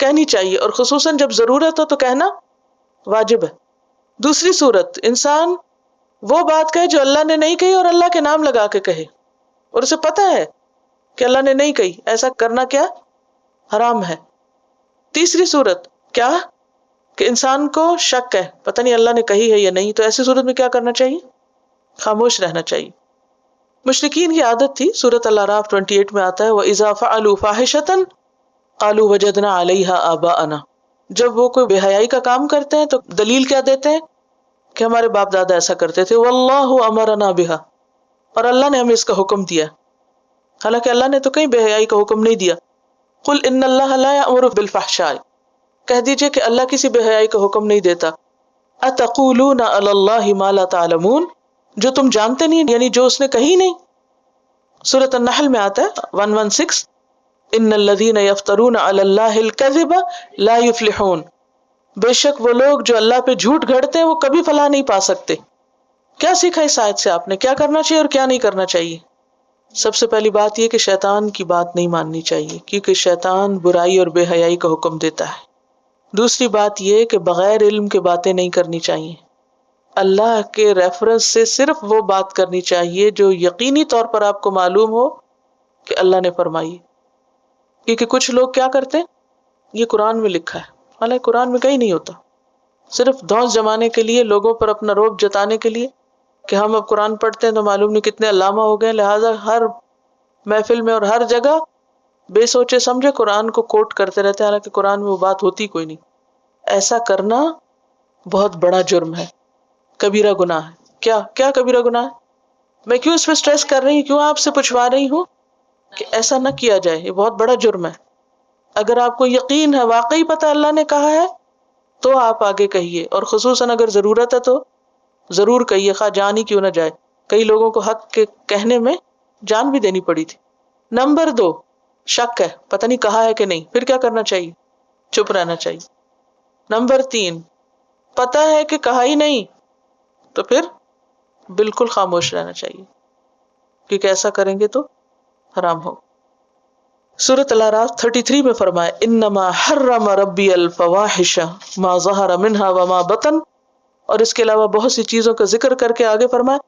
کہنی چاہیے، اور خصوصاً جب ضرورت ہو تو کہنا واجب ہے۔ دوسری صورت، انسان وہ بات کہے جو اللہ نے نہیں کہی اور اللہ کے نام لگا کے کہے، اور اسے پتہ ہے کہ اللہ نے نہیں کہی، ایسا کرنا کیا؟ حرام ہے۔ تیسری صورت کیا؟ کہ انسان کو شک ہے، پتہ نہیں اللہ نے کہی ہے یا نہیں، تو ایسی صورت میں کیا کرنا چاہیے؟ خاموش رہنا چاہیے۔ مشرکین کی عادت تھی، سورۃ الاعراف 28 میں آتا ہے وَإِذَا فَعَلُوا فَاحِشَةً قَالُوا وَجَدْنَا عَلَيْهَا آبَاءَنَا، جب وہ کوئی بے حیائی کا کام کرتے ہیں تو دلیل کیا دیتے ہیں کہ ہمارے باپ دادا ایسا کرتے تھے، وَاللَّهُ أَمَرَنَا بِهَا، اور اللہ نے ہمیں اس کا حکم دیا، حالانکہ اللہ نے تو کہیں بے حیائی کا حکم نہیں دیا۔ قُلْ إِنَّ اللَّهَ لَا يَأْمُرُ بِالْفَحْشَاءِ، کہہ دیجئے کہ اللہ کسی بے حیائی کا حکم نہیں دیتا۔ أَتَقُولُونَ عَلَى اللَّهِ مَا لَا تَعْلَمُونَ، جو تم جانتے نہیں، یعنی جو اس نے کہی نہیں۔ سورۃ النحل میں آتا ہے 116 ان الذین یفترون علی اللہ الکذب لا یفلحون، بے شک وہ لوگ جو اللہ پہ جھوٹ گھڑتے ہیں وہ کبھی فلاح نہیں پا سکتے۔ کیا سیکھا اس آیت سے آپ نے؟ کیا کرنا چاہیے اور کیا نہیں کرنا چاہیے؟ سب سے پہلی بات یہ کہ شیطان کی بات نہیں ماننی چاہیے، کیونکہ شیطان برائی اور بے حیائی کا حکم دیتا ہے۔ دوسری بات یہ کہ بغیر علم کے باتیں نہیں کرنی چاہیے. اللہ کے ریفرنس سے صرف وہ بات کرنی چاہیے جو یقینی طور پر آپ کو معلوم ہو کہ اللہ نے فرمائی. کیونکہ کچھ لوگ کیا کرتے ہیں، یہ قرآن میں لکھا ہے، حالانکہ قرآن میں کہیں نہیں ہوتا، صرف دھونس جمانے کے لیے، لوگوں پر اپنا روب جتانے کے لیے کہ ہم اب قرآن پڑھتے ہیں تو معلوم نہیں کتنے علامہ ہو گئے، لہٰذا ہر محفل میں اور ہر جگہ بے سوچے سمجھے قرآن کو کوٹ کرتے رہتے ہیں، حالانکہ قرآن میں وہ بات ہوتی کوئی نہیں. ایسا کرنا بہت بڑا جرم ہے، کبیرہ گناہ ہے. کیا کیا کبیرہ گناہ ہے؟ میں کیوں اس پہ سٹریس کر رہی ہوں، کیوں آپ سے پوچھوا رہی ہوں کہ ایسا نہ کیا جائے، یہ بہت بڑا جرم ہے. اگر آپ کو یقین ہے، واقعی پتہ اللہ نے کہا ہے، تو آپ آگے کہیے، اور خصوصاً اگر ضرورت ہے تو ضرور کہیے، خواہ جان ہی کیوں نہ جائے. کئی لوگوں کو حق کے کہنے میں جان بھی دینی پڑی تھی. نمبر 2، شک ہے، پتہ نہیں کہا ہے کہ نہیں، پھر کیا کرنا چاہیے؟ چپ رہنا چاہیے. نمبر 3، پتہ ہے کہ کہا ہی نہیں، تو پھر بالکل خاموش رہنا چاہیے، کیونکہ ایسا کریں گے تو حرام ہو. سورۃ الاعراف 33 میں فرمایا انما حرم ربی الفواحش ما ظہر منها وما بطن، اور اس کے علاوہ بہت سی چیزوں کا ذکر کر کے آگے فرمایا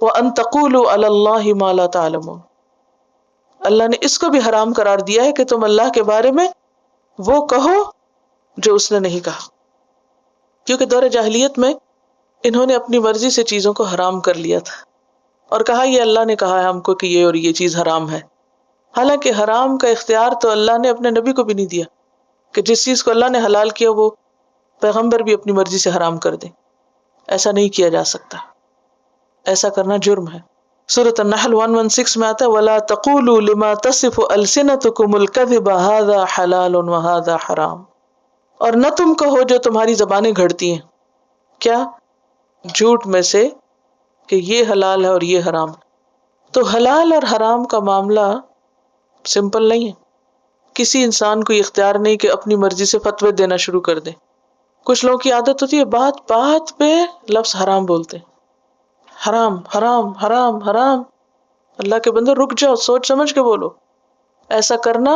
وَأَن تَقُولُوا عَلَى اللَّهِ مَا لَا تَعْلَمُونَ. اللہ نے اس کو بھی حرام قرار دیا ہے کہ تم اللہ کے بارے میں وہ کہو جو اس نے نہیں کہا. کیونکہ دور جاہلیت میں انہوں نے اپنی مرضی سے چیزوں کو حرام کر لیا تھا اور کہا یہ اللہ نے کہا ہے ہم کو کہ یہ اور یہ چیز حرام ہے. حالانکہ حرام کا اختیار تو اللہ نے اپنے نبی کو بھی نہیں دیا کہ جس چیز کو اللہ نے حلال کیا وہ پیغمبر بھی اپنی مرضی سے حرام کر دیں. ایسا نہیں کیا جا سکتا، ایسا کرنا جرم ہے. سورۃ النحل 116 میں آتا ہے وَلَا تَقُولُوا لِمَا تَصِفُ أَلْسِنَتُكُمُ الْكَذِبَ هَذَا حَلَالٌ وَهَذَا حَرَامٌ، اور نہ تم کہو جو تمہاری زبانیں گھڑتی ہیں، کیا؟ جھوٹ میں سے، کہ یہ حلال ہے اور یہ حرام. تو حلال اور حرام کا معاملہ سمپل نہیں ہے. کسی انسان کو یہ اختیار نہیں کہ اپنی مرضی سے فتوے دینا شروع کر دے. کچھ لوگوں کی عادت ہوتی ہے بات بات پہ لفظ حرام بولتے ہیں، حرام حرام حرام حرام. اللہ کے بندو رک جاؤ، سوچ سمجھ کے بولو. ایسا کرنا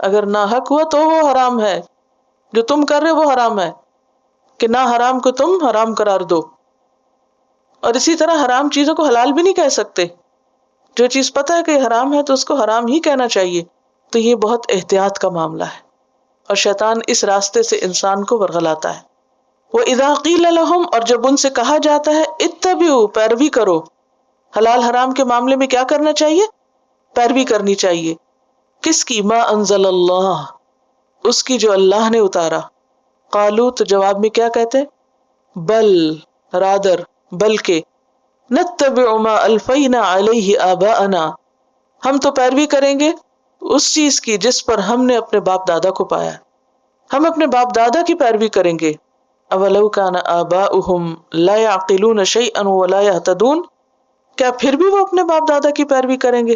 اگر ناحق ہوا تو وہ حرام ہے، جو تم کر رہے وہ حرام ہے کہ نہ حرام کو تم حرام قرار دو. اور اسی طرح حرام چیزوں کو حلال بھی نہیں کہہ سکتے. جو چیز پتہ ہے کہ حرام ہے تو اس کو حرام ہی کہنا چاہیے. تو یہ بہت احتیاط کا معاملہ ہے، اور شیطان اس راستے سے انسان کو ورغلاتا ہے. وَإِذَا قِيلَ لَهُمْ، اور جب ان سے کہا جاتا ہے اتبعوا، پیروی کرو. حلال حرام کے معاملے میں کیا کرنا چاہیے؟ پیروی کرنی چاہیے. کس کی؟ ما انزل اللہ، اس کی جو اللہ نے اتارا. قالو، تو جواب میں کیا کہتے؟ بل، رادر، بلکہ، نتبع ما الفینا علیہ آباءنا، ہم تو پیروی کریں گے اس چیز کی جس پر ہم نے اپنے باپ دادا کو پایا. ہم اپنے باپ دادا کی پیروی کریں گے. اولو کان آباؤہم لا یعقلون شیئا ولا یہتدون، کیا پھر بھی وہ اپنے باپ دادا کی پیروی کریں گے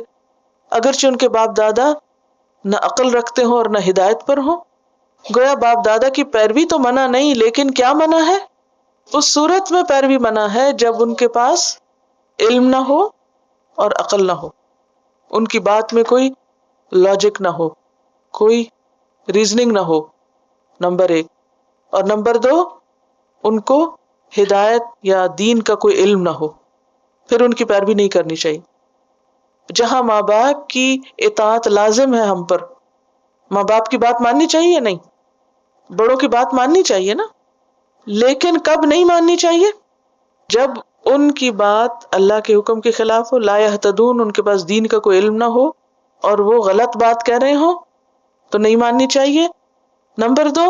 اگرچہ ان کے باپ دادا نہ عقل رکھتے ہوں اور نہ ہدایت پر ہوں. گویا باپ دادا کی پیروی تو منع نہیں، لیکن کیا منع ہے؟ اس صورت میں پیروی منع ہے جب ان کے پاس علم نہ ہو اور عقل نہ ہو، ان کی بات میں کوئی لاجک نہ ہو، کوئی ریزننگ نہ ہو، نمبر 1. اور نمبر 2، ان کو ہدایت یا دین کا کوئی علم نہ ہو، پھر ان کی پیروی نہیں کرنی چاہیے. جہاں ماں باپ کی اطاعت لازم ہے ہم پر، ماں باپ کی بات ماننی چاہیے، نہیں، بڑوں کی بات ماننی چاہیے نا. لیکن کب نہیں ماننی چاہیے؟ جب ان کی بات اللہ کے حکم کے خلاف ہو، لا یہتدون، ان کے پاس دین کا کوئی علم نہ ہو اور وہ غلط بات کہہ رہے ہوں تو نہیں ماننی چاہیے. نمبر 2،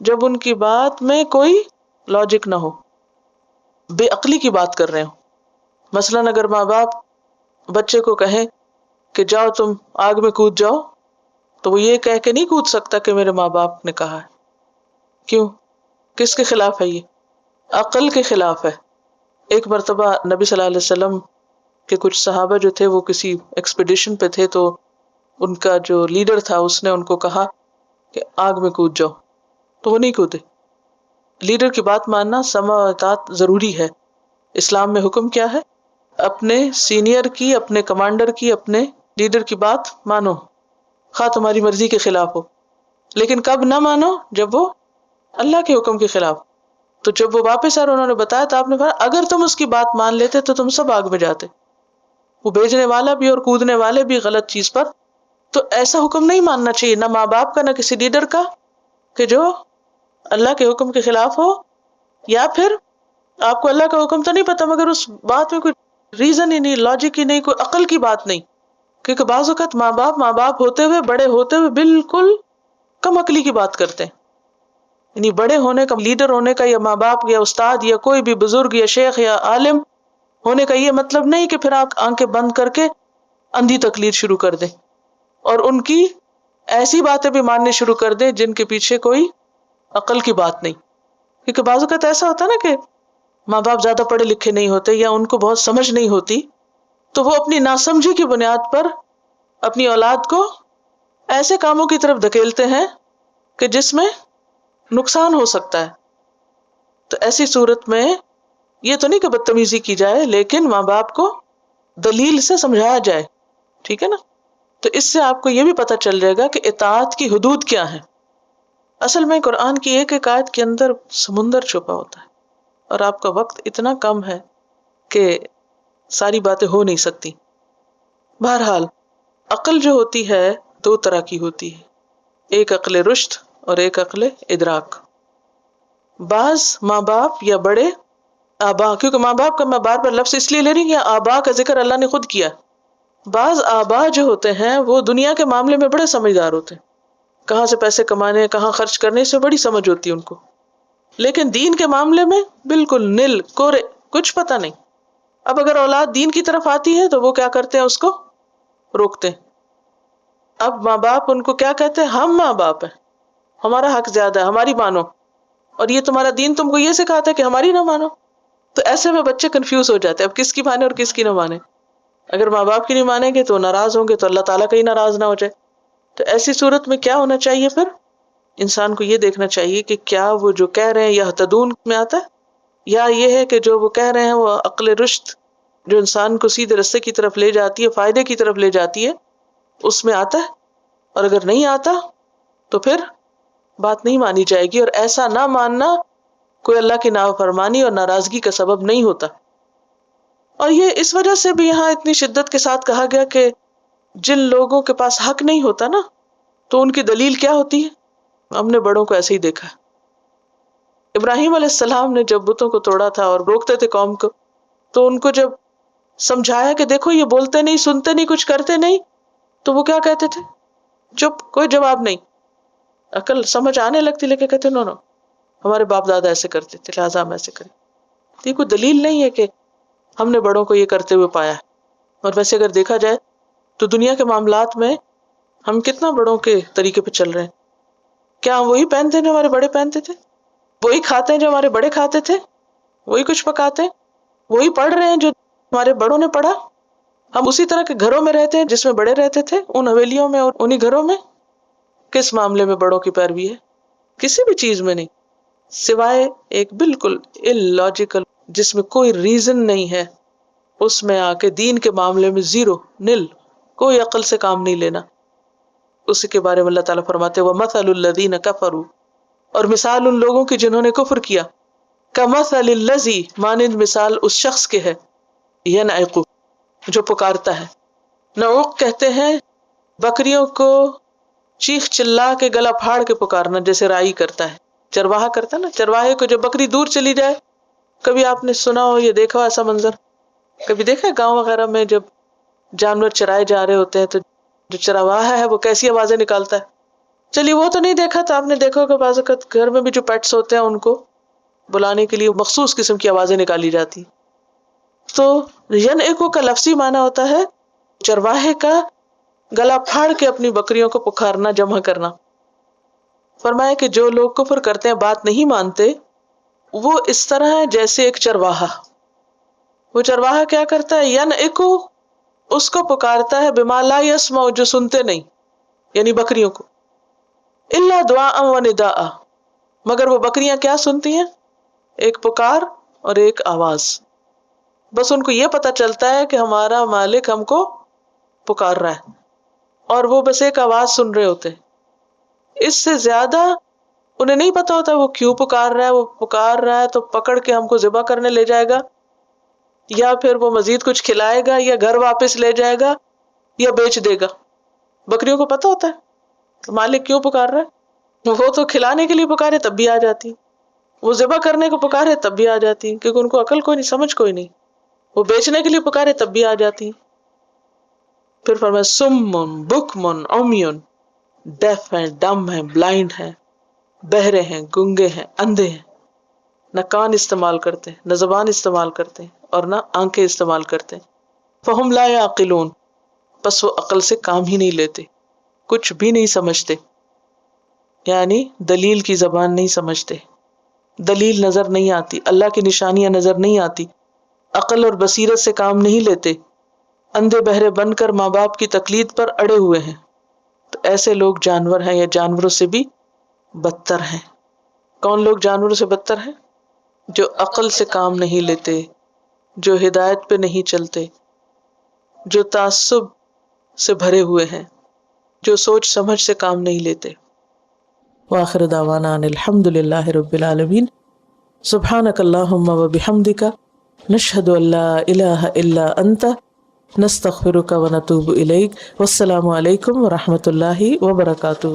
جب ان کی بات میں کوئی لاجک نہ ہو، بے عقلی کی بات کر رہے ہوں. مثلاً اگر ماں باپ بچے کو کہیں کہ جاؤ تم آگ میں کود جاؤ، تو وہ یہ کہہ کے نہیں کود سکتا کہ میرے ماں باپ نے کہا ہے. کیوں؟ کس کے خلاف ہے؟ یہ عقل کے خلاف ہے. ایک مرتبہ نبی صلی اللہ علیہ وسلم کے کچھ صحابہ جو تھے وہ کسی ایکسپیڈیشن پہ تھے، تو ان کا جو لیڈر تھا اس نے ان کو کہا کہ آگ میں کود جاؤ، تو وہ نہیں کودے. لیڈر کی بات ماننا، سمع و اطاعت ضروری ہے. اسلام میں حکم کیا ہے؟ اپنے سینئر کی، اپنے کمانڈر کی، اپنے لیڈر کی بات مانو، خواہ تمہاری مرضی کے خلاف ہو. لیکن کب نہ مانو؟ جب وہ اللہ کے حکم کے خلاف. تو جب وہ واپس آئے انہوں نے بتایا تو آپ نے کہا اگر تم اس کی بات مان لیتے تو تم سب آگ میں جاتے. وہ بھیجنے والا بھی اور کودنے والے بھی غلط چیز پر. تو ایسا حکم نہیں ماننا چاہیے، نہ ماں باپ کا نہ کسی لیڈر کا، کہ جو اللہ کے حکم کے خلاف ہو، یا پھر آپ کو اللہ کا حکم تو نہیں پتا مگر اس بات میں کوئی ریزن ہی نہیں، لاجک ہی نہیں، کوئی عقل کی بات نہیں. کیونکہ بعض اوقات ماں باپ ہوتے ہوئے، بڑے ہوتے ہوئے بالکل کم عقلی کی بات کرتے ہیں. یعنی بڑے ہونے کا، لیڈر ہونے کا، یا ماں باپ یا استاد یا کوئی بھی بزرگ یا شیخ یا عالم ہونے کا یہ مطلب نہیں کہ پھر آپ آنکھیں بند کر کے اندھی تقلید شروع کر دیں اور ان کی ایسی باتیں بھی ماننے شروع کر دیں جن کے پیچھے کوئی عقل کی بات نہیں. کیونکہ بعض اوقات ایسا ہوتا ہے نا کہ ماں باپ زیادہ پڑھے لکھے نہیں ہوتے یا ان کو بہت سمجھ نہیں ہوتی، تو وہ اپنی ناسمجھی کی بنیاد پر اپنی اولاد کو ایسے کاموں کی طرف دھکیلتے ہیں کہ جس میں نقصان ہو سکتا ہے. تو ایسی صورت میں یہ تو نہیں کہ بدتمیزی کی جائے، لیکن ماں باپ کو دلیل سے سمجھایا جائے. ٹھیک ہے نا؟ تو اس سے آپ کو یہ بھی پتہ چل جائے گا کہ اطاعت کی حدود کیا ہے. اصل میں قرآن کی ایک ایک آیت کے اندر سمندر چھپا ہوتا ہے، اور آپ کا وقت اتنا کم ہے کہ ساری باتیں ہو نہیں سکتی. بہرحال عقل جو ہوتی ہے دو طرح کی ہوتی ہے، ایک عقل رشد اور ایک عقل ادراک. بعض ماں باپ یا بڑے آبا، کیونکہ ماں باپ کا میں بار بار لفظ اس لیے لے رہی ہوں کہ آبا کا ذکر اللہ نے خود کیا. بعض آبا جو ہوتے ہیں وہ دنیا کے معاملے میں بڑے سمجھدار ہوتے ہیں، کہاں سے پیسے کمانے، کہاں خرچ کرنے سے بڑی سمجھ ہوتی ہے ان کو، لیکن دین کے معاملے میں بالکل نل کورے، کچھ پتہ نہیں. اب اگر اولاد دین کی طرف آتی ہے تو وہ کیا کرتے ہیں؟ اس کو روکتے ہیں. اب ماں باپ ان کو کیا کہتے ہیں؟ ہم ماں باپ ہیں، ہمارا حق زیادہ ہے، ہماری مانو، اور یہ تمہارا دین تم کو یہ سکھاتا ہے کہ ہماری نہ مانو. تو ایسے میں بچے کنفیوز ہو جاتے ہیں اب کس کی مانے اور کس کی نہ مانے. اگر ماں باپ کی نہیں مانیں گے تو ناراض ہوں گے، تو اللہ تعالیٰ کہیں ناراض نہ ہو جائے. تو ایسی صورت میں کیا ہونا چاہیے؟ پھر انسان کو یہ دیکھنا چاہیے کہ کیا وہ جو کہہ رہے ہیں یہتدون میں آتا ہے، یا یہ ہے کہ جو وہ کہہ رہے ہیں وہ عقل رشد جو انسان کو سیدھے رستے کی طرف لے جاتی ہے، فائدے کی طرف لے جاتی ہے، اس میں آتا ہے. اور اگر نہیں آتا تو پھر بات نہیں مانی جائے گی، اور ایسا نہ ماننا کوئی اللہ کی نافرمانی اور ناراضگی کا سبب نہیں ہوتا. اور یہ اس وجہ سے بھی یہاں اتنی شدت کے ساتھ کہا گیا کہ جن لوگوں کے پاس حق نہیں ہوتا نا، تو ان کی دلیل کیا ہوتی ہے؟ ہم نے بڑوں کو ایسے ہی دیکھا. ابراہیم علیہ السلام نے جب بتوں کو توڑا تھا اور روکتے تھے قوم کو، تو ان کو جب سمجھایا کہ دیکھو یہ بولتے نہیں، سنتے نہیں، کچھ کرتے نہیں، تو وہ کیا کہتے تھے؟ چپ، کوئی جواب نہیں. عقل سمجھ آنے لگتی لیکن کہتے نو نو، ہمارے باپ دادا ایسے کرتے تھے لہٰذا ہم ایسے کریں. یہ کوئی دلیل نہیں ہے کہ ہم نے بڑوں کو یہ کرتے ہوئے پایا. اور ویسے اگر دیکھا جائے تو دنیا کے معاملات میں ہم کتنا بڑوں کے طریقے پہ چل رہے ہیں. کیا ہم وہی پہنتے ہیں جو ہمارے بڑے پہنتے تھے؟ وہی کھاتے ہیں جو ہمارے بڑے کھاتے تھے؟ وہی کچھ پکاتے ہیں؟ وہی پڑھ رہے ہیں جو ہمارے بڑوں نے پڑھا؟ ہم اسی طرح کے گھروں میں رہتے ہیں جس میں بڑے رہتے تھے، ان حویلیوں میں اور انہی گھروں میں؟ کس معاملے میں بڑوں کی پیروی ہے؟ کسی بھی چیز میں نہیں، سوائے ایک بالکل illogical جس میں کوئی ریزن نہیں ہے، اس میں آ کے دین کے معاملے میں زیرو، نل، کوئی عقل سے کام نہیں لینا. اسی کے بارے میں اللہ تعالیٰ فرماتے وَمَثَلُ الَّذِينَ كَفَرُوا، اور مثال ان لوگوں کی جنہوں نے کفر کیا، كَمَثَلِ الَّذِي، مانند مثال اس شخص کے ہے، يَنْعِقُ، جو پکارتا ہے. نعوق کہتے ہیں بکریوں کو چیخ چلا کے گلا پھاڑ کے پکارنا، جیسے رائی کرتا ہے، چرواہا کرتا ہے نا. چرواہے کو جب بکری دور چلی جائے، کبھی آپ نے سنا ہو یا دیکھا ہو ایسا منظر؟ کبھی دیکھا ہے گاؤں وغیرہ میں جب جانور چرائے جا رہے ہوتے ہیں تو جو چرواہا ہے وہ کیسی آوازیں نکالتا ہے؟ چلیے وہ تو نہیں دیکھا تو آپ نے دیکھا کہ بعض اوقات گھر میں بھی جو پیٹس ہوتے ہیں ان کو بلانے کے لیے مخصوص قسم کی آوازیں نکالی جاتی. تو ینعقو کا لفظی معنی ہوتا ہے چرواہے کا گلا پھاڑ کے اپنی بکریوں کو پکارنا، جمع کرنا. فرمایا کہ جو لوگ کفر کرتے ہیں، بات نہیں مانتے، وہ اس طرح ہے جیسے ایک چرواہا. وہ چرواہا کیا کرتا ہے؟ ینعقو، اس کو پکارتا ہے، بما لا یسمع، جو سنتے نہیں، یعنی بکریوں کو، الا دعاء و نداء، مگر وہ بکریاں کیا سنتی ہیں؟ ایک پکار اور ایک آواز. بس ان کو یہ پتا چلتا ہے کہ ہمارا مالک ہم کو پکار رہا ہے، اور وہ بس ایک آواز سن رہے ہوتے ہیں. اس سے زیادہ انہیں نہیں پتا ہوتا وہ کیوں پکار رہا ہے. وہ پکار رہا ہے تو پکڑ کے ہم کو ذبح کرنے لے جائے گا، یا پھر وہ مزید کچھ کھلائے گا، یا گھر واپس لے جائے گا، یا بیچ دے گا. بکریوں کو پتا ہوتا ہے مالک کیوں پکار رہا ہے. وہ تو کھلانے کے لیے پکارے تب بھی آ جاتی، وہ ذبح کرنے کو پکارے تب بھی آ جاتی، کیونکہ ان کو عقل کوئی نہیں، سمجھ کوئی نہیں. وہ بیچنے کے لیے پکارے تب بھی آ جاتی. پھر فرمایا سمن بکمن عمیون، ڈیف ہیں، ڈم ہیں، بلائنڈ ہیں، بہرے ہیں، گنگے ہیں، اندھے ہیں. نہ کان استعمال کرتے، نہ زبان استعمال کرتے، اور نہ آنکھیں استعمال کرتے. فہم لا یعقلون، پس وہ عقل سے کام ہی نہیں لیتے، کچھ بھی نہیں سمجھتے. یعنی دلیل کی زبان نہیں سمجھتے، دلیل نظر نہیں آتی، اللہ کی نشانیاں نظر نہیں آتی، عقل اور بصیرت سے کام نہیں لیتے، اندھے بہرے بن کر ماں باپ کی تقلید پر اڑے ہوئے ہیں. تو ایسے لوگ جانور ہیں یا جانوروں سے بھی بدتر ہیں. کون لوگ جانوروں سے بدتر ہیں؟ جو عقل سے کام نہیں لیتے، جو ہدایت پہ نہیں چلتے، جو تعصب سے بھرے ہوئے ہیں، جو سوچ سمجھ سے کام نہیں لیتے. وآخر دعوانا ان الحمد للہ رب العالمین. سبحانک اللہم و بحمدک، نشہد ان لا الہ الا انت، نستغفرک و نتوب الیک. والسلام علیکم ورحمۃ اللہ وبرکاتہ.